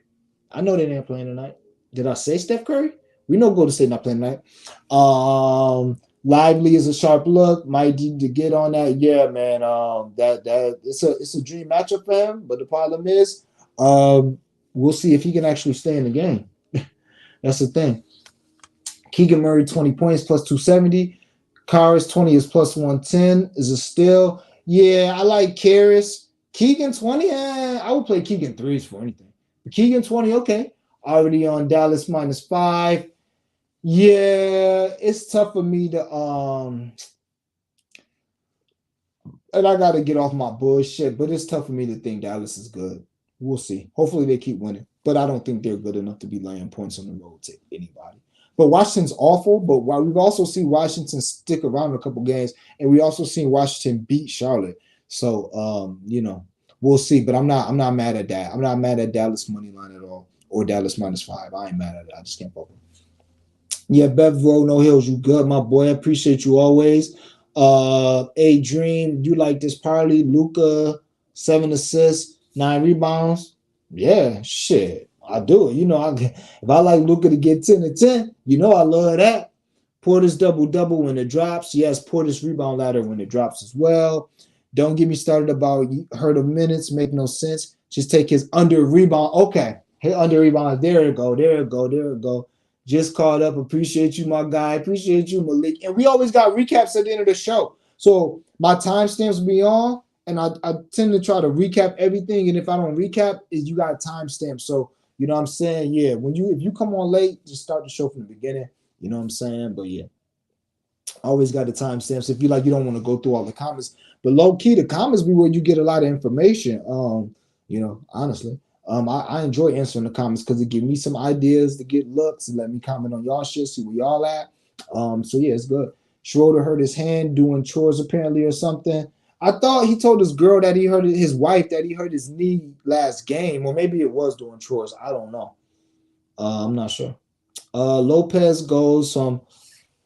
I know they ain't playing tonight. Did I say Steph Curry? We know Golden State not playing tonight. Lively is a sharp look. Might need to get on that. Yeah, man. That it's a dream matchup for him. But the problem is, we'll see if he can actually stay in the game. That's the thing. Keegan Murray, 20 points plus 270. Karis, 20 is plus 110. Is a steal. Yeah, I like Karis. Keegan, 20. I would play Keegan threes for anything. But Keegan, 20, okay. Already on Dallas -5. Yeah, it's tough for me to and I gotta get off my bullshit, but it's tough for me to think Dallas is good. We'll see. Hopefully they keep winning, but I don't think they're good enough to be laying points on the road to anybody. But Washington's awful, but we've also seen Washington stick around a couple games, and we also seen Washington beat Charlotte. So we'll see. But I'm not mad at that. I'm not mad at Dallas money line at all, or Dallas -5. I ain't mad at it. I just can't fuck with it. Yeah, Bev Roll, No Hills, you good, my boy. I appreciate you always. A Dream, you like this party? Luca, 7 assists, 9 rebounds. Yeah, shit, I do it. If I like Luca to get 10 to 10, I love that. Porter's double double when it drops. Yes, Porter's rebound ladder when it drops as well. Don't get me started about hurt of minutes. Make no sense. Just take his under rebound. Okay, hit under rebound. There it go. There it go. There it go. Just caught up. Appreciate you, my guy. Appreciate you, Malik. And we always got recaps at the end of the show. So my timestamps be on, and I tend to try to recap everything. And if I don't recap, is you got timestamps. So you know what I'm saying? Yeah. If you come on late, just start the show from the beginning. You know what I'm saying? But yeah, always got the timestamps. If you don't want to go through all the comments, but low key, the comments be where you get a lot of information. Honestly. I enjoy answering the comments because it give me some ideas to get looks and let me comment on y'all shit, see where y'all at. So yeah, it's good. Schroeder hurt his hand doing chores apparently or something. I thought he told his girl that he hurt his wife that he hurt his knee last game, or maybe it was doing chores. I don't know. I'm not sure. Lopez goes from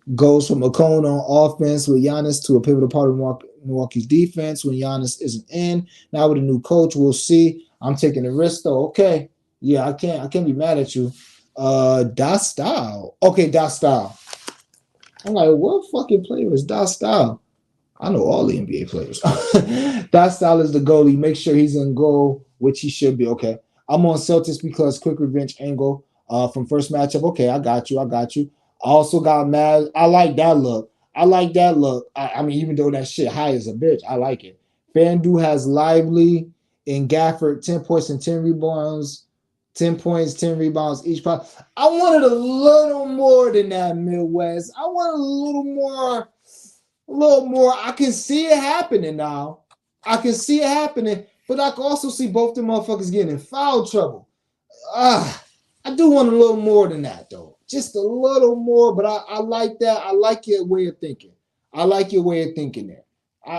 a cone on offense with Giannis to a pivotal part of Milwaukee's defense when Giannis isn't in. Now with a new coach, we'll see. I'm taking the risk though. Okay. Yeah, I can't be mad at you. Das Style. Okay, Das Style. I'm like, what fucking player is Das Style? I know all the NBA players. Das Style is the goalie. Make sure he's in goal, which he should be. Okay. I'm on Celtics because quick revenge angle from first matchup. Okay, I got you. I also got mad. I like that look. I mean, even though that shit high as a bitch, I like it. FanDuel has Lively and Gafford 10 points and 10 rebounds. 10 points, 10 rebounds each. I wanted a little more than that, Midwest. I wanted a little more. I can see it happening now. But I can also see both the motherfuckers getting in foul trouble. I do want a little more than that, though. Just a little more, but I like that. I like your way of thinking. There.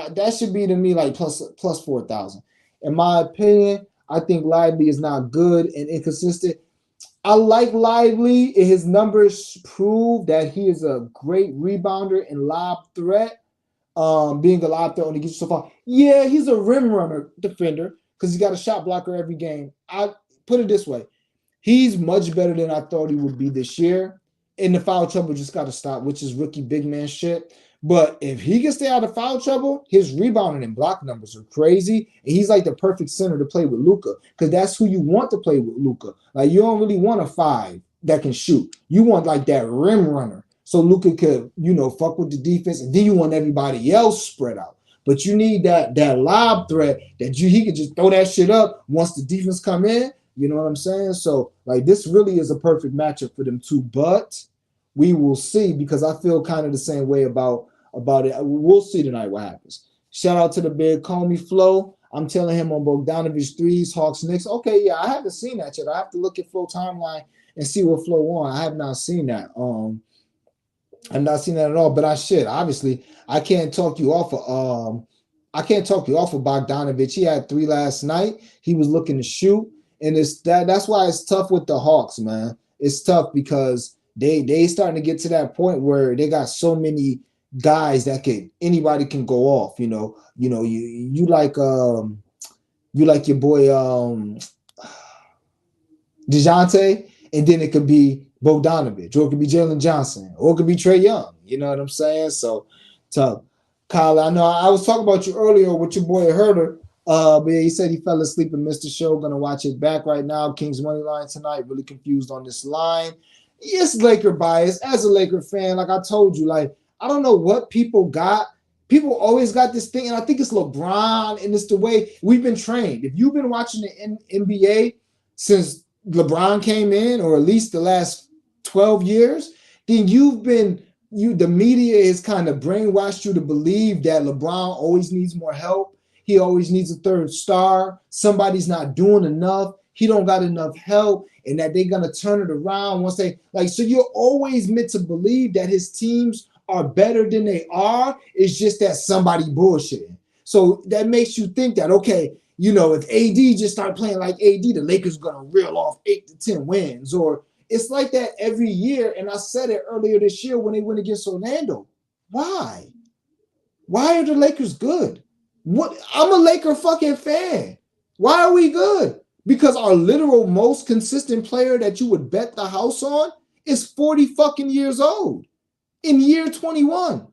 That should be to me like plus 4,000. In my opinion, I think Lively is not good and inconsistent. I like Lively. His numbers prove that he is a great rebounder and lob threat. Being a lob threat only gets you so far. Yeah, he's a rim runner defender because he's got a shot blocker every game. I put it this way. He's much better than I thought he would be this year. And the foul trouble just got to stop, which is rookie big man shit. But if he can stay out of foul trouble, his rebounding and block numbers are crazy. And he's like the perfect center to play with Luka because that's who you want to play with Luka. Like, you don't really want a 5 that can shoot. You want like that rim runner so Luka could, fuck with the defense. And then you want everybody else spread out. But you need that lob threat that he could just throw that shit up once the defense come in. You know what I'm saying? So, like, this really is a perfect matchup for them two. But we will see because I feel kind of the same way about it. We'll see tonight what happens. Shout out to the big Comey Flow. I'm telling him on Bogdanovich threes, Hawks, Knicks. Okay, yeah, I haven't seen that yet. I have to look at Flow timeline and see what Flow on. I have not seen that. I've not seen that at all. But obviously, I can't talk you off of Bogdanovich. He had 3 last night. He was looking to shoot. And that's why it's tough with the Hawks, man. It's tough because they starting to get to that point where they got so many guys that anybody can go off. You like your boy DeJounte, and then it could be Bogdanovich, or it could be Jalen Johnson, or it could be Trae Young. You know what I'm saying? So tough. Kyle, I know I was talking about you earlier with your boy Herder. But yeah, he said he fell asleep and missed the show. Gonna watch it back right now. Kings money line tonight. Really confused on this line. Yes, Laker bias. As a Laker fan, like I told you, like I don't know what people got. People always got this thing, and I think it's LeBron, and it's the way we've been trained. If you've been watching the NBA since LeBron came in, or at least the last 12 years, then the media has kind of brainwashed you to believe that LeBron always needs more help. He always needs a third star. Somebody's not doing enough. He don't got enough help, and that they're going to turn it around once so you're always meant to believe that his teams are better than they are. It's just that somebody bullshitting. So that makes you think that, okay, if AD just start playing like AD, the Lakers are going to reel off 8 to 10 wins. Or it's like that every year. And I said it earlier this year when they went against Orlando. Why? Why are the Lakers good? What? I'm a Laker fucking fan. Why are we good? Because our literal most consistent player that you would bet the house on is 40 fucking years old in year 21.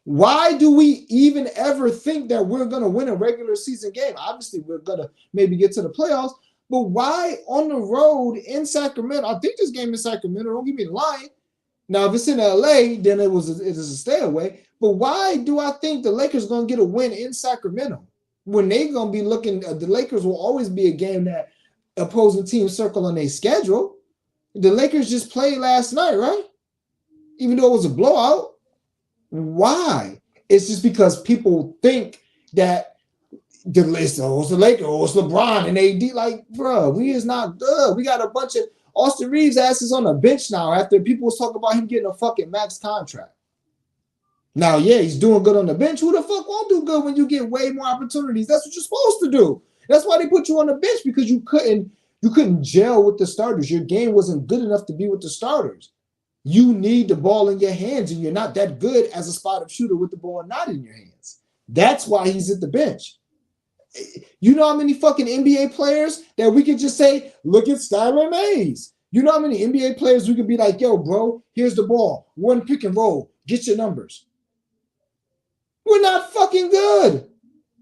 Why do we even ever think that we're going to win a regular season game? Obviously, we're going to maybe get to the playoffs, but why on the road in Sacramento? I think this game is Sacramento. Don't give me the line. Now, if it's in LA, then it is a stay away. But why do I think the Lakers going to get a win in Sacramento when they going to be looking? The Lakers will always be a game that opposing teams circle on their schedule. The Lakers just played last night, right? Even though it was a blowout. Why? It's just because people think that the list, it's the Lakers, it's LeBron and AD. Like, bro, we is not good. We got a bunch of Austin Reeves asses on the bench now after people was talking about him getting a fucking max contract. Now, yeah, he's doing good on the bench. Who the fuck won't do good when you get way more opportunities? That's what you're supposed to do. That's why they put you on the bench, because you couldn't gel with the starters. Your game wasn't good enough to be with the starters. You need the ball in your hands, and you're not that good as a spot-up shooter with the ball not in your hands. That's why he's at the bench. You know how many fucking NBA players that we could just say, look at Skylar Mays. You know how many NBA players we could be like, yo, bro, here's the ball. One pick and roll. Get your numbers. We're not fucking good.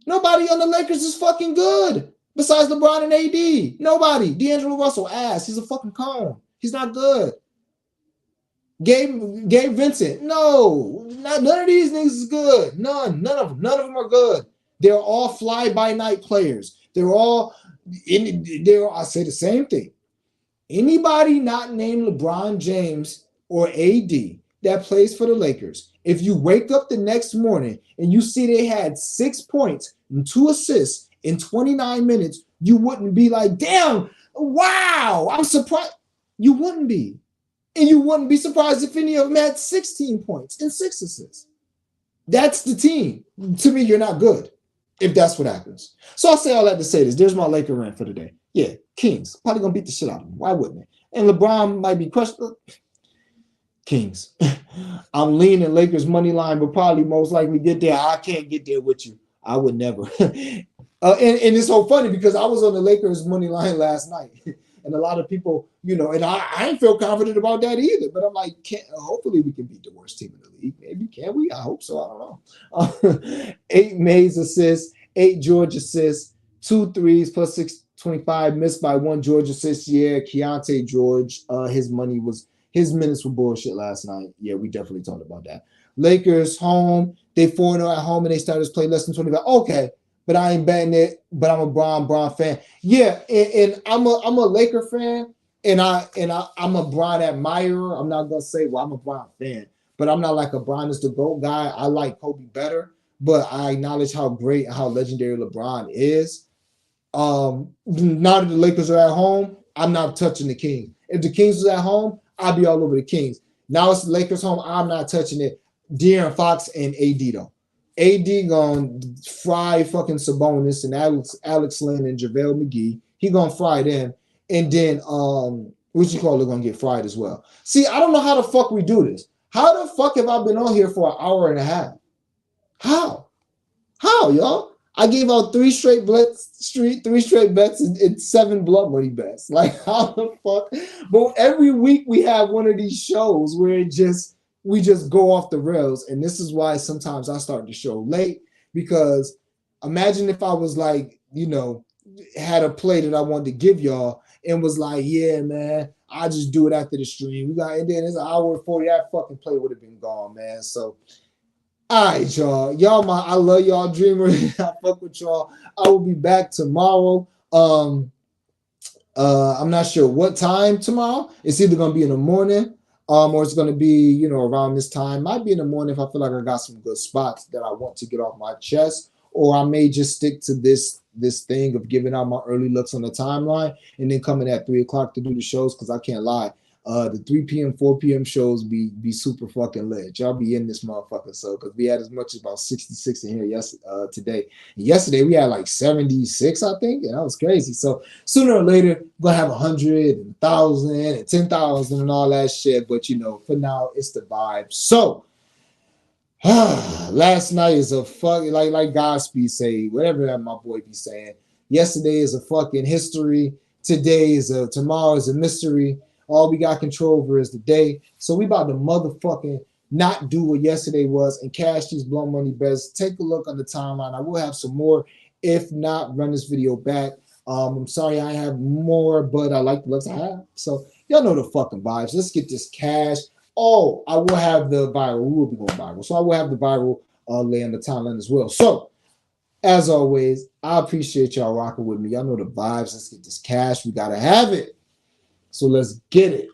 Nobody on the Lakers is fucking good besides LeBron and AD. Nobody. D'Angelo Russell, ass. He's a fucking cone. He's not good. Gabe Vincent, no. None of these niggas is good. None of them are good. They're all fly-by-night players. I say the same thing. Anybody not named LeBron James or AD that plays for the Lakers, if you wake up the next morning and you see they had 6 points and 2 assists in 29 minutes, you wouldn't be like, damn, wow, I'm surprised. You wouldn't be. And you wouldn't be surprised if any of them had 16 points and 6 assists. That's the team. To me, you're not good if that's what happens. So I'll say all that to say this. There's my Laker rant for today. Yeah, Kings. Probably going to beat the shit out of them. Why wouldn't they? And LeBron might be crushed. Kings. I'm leaning Lakers money line, but probably most likely get there. I can't get there with you. I would never. And it's so funny because I was on the Lakers money line last night. And a lot of people, and I ain't feel confident about that either. But I'm like, hopefully we can beat the worst team in the league. Maybe, can we? I hope so. I don't know. 8 Mays assists, 8 George assists, 2 threes plus 625, missed by 1 George assist. Yeah, Keontae George, his minutes were bullshit last night. Yeah, we definitely talked about that. Lakers home, they 4-0 at home and they started to play less than 25. Okay. But I ain't betting it. But I'm a Bron fan. Yeah, and I'm a Laker fan, and I'm a Bron admirer. I'm not gonna say, well, I'm a Bron fan, but I'm not like a Bron is the GOAT guy. I like Kobe better, but I acknowledge how great and how legendary LeBron is. Now that the Lakers are at home, I'm not touching the Kings. If the Kings was at home, I'd be all over the Kings. Now it's the Lakers home. I'm not touching it. De'Aaron Fox and AD though. AD gonna fry fucking Sabonis and Alex Lynn and JaVale McGee. He gonna fry them. And then what you call it gonna get fried as well. See, I don't know how the fuck we do this. How the fuck have I been on here for an hour and a half? How, y'all? I gave out 3 straight bets and 7 blood money bets. Like, how the fuck? But every week we have one of these shows where we just go off the rails. And this is why sometimes I start the show late, because imagine if I was like, had a play that I wanted to give y'all and was like, yeah, man, I just do it after the stream. And then it's an hour and 40, that fucking play would have been gone, man. So, all right, y'all. I love y'all, Dreamer. I fuck with y'all. I will be back tomorrow. I'm not sure what time tomorrow. It's either going to be in the morning, or it's going to be, around this time. Might be in the morning if I feel like I got some good spots that I want to get off my chest, or I may just stick to this thing of giving out my early looks on the timeline and then coming at 3 o'clock to do the shows, because I can't lie. The 3 p.m., 4 p.m. shows be super fucking lit. Y'all be in this motherfucker. So, because we had as much as about 66 in here today. And yesterday we had like 76, I think, and that was crazy. So sooner or later we're gonna have 100 and 1,000 and 10,000 and all that shit. But for now it's the vibe. So Last night is a fucking like Godspeed say, whatever that my boy be saying. Yesterday is a fucking history. Today is a tomorrow is a mystery. All we got control over is the day. So we about to motherfucking not do what yesterday was and cash these blow money bets. Take a look on the timeline. I will have some more. If not, run this video back. I'm sorry I have more, but I like the looks I have. So y'all know the fucking vibes. Let's get this cash. Oh, I will have the viral. We will be going viral. So I will have the viral lay on the timeline as well. So as always, I appreciate y'all rocking with me. Y'all know the vibes. Let's get this cash. We gotta have it. So let's get it.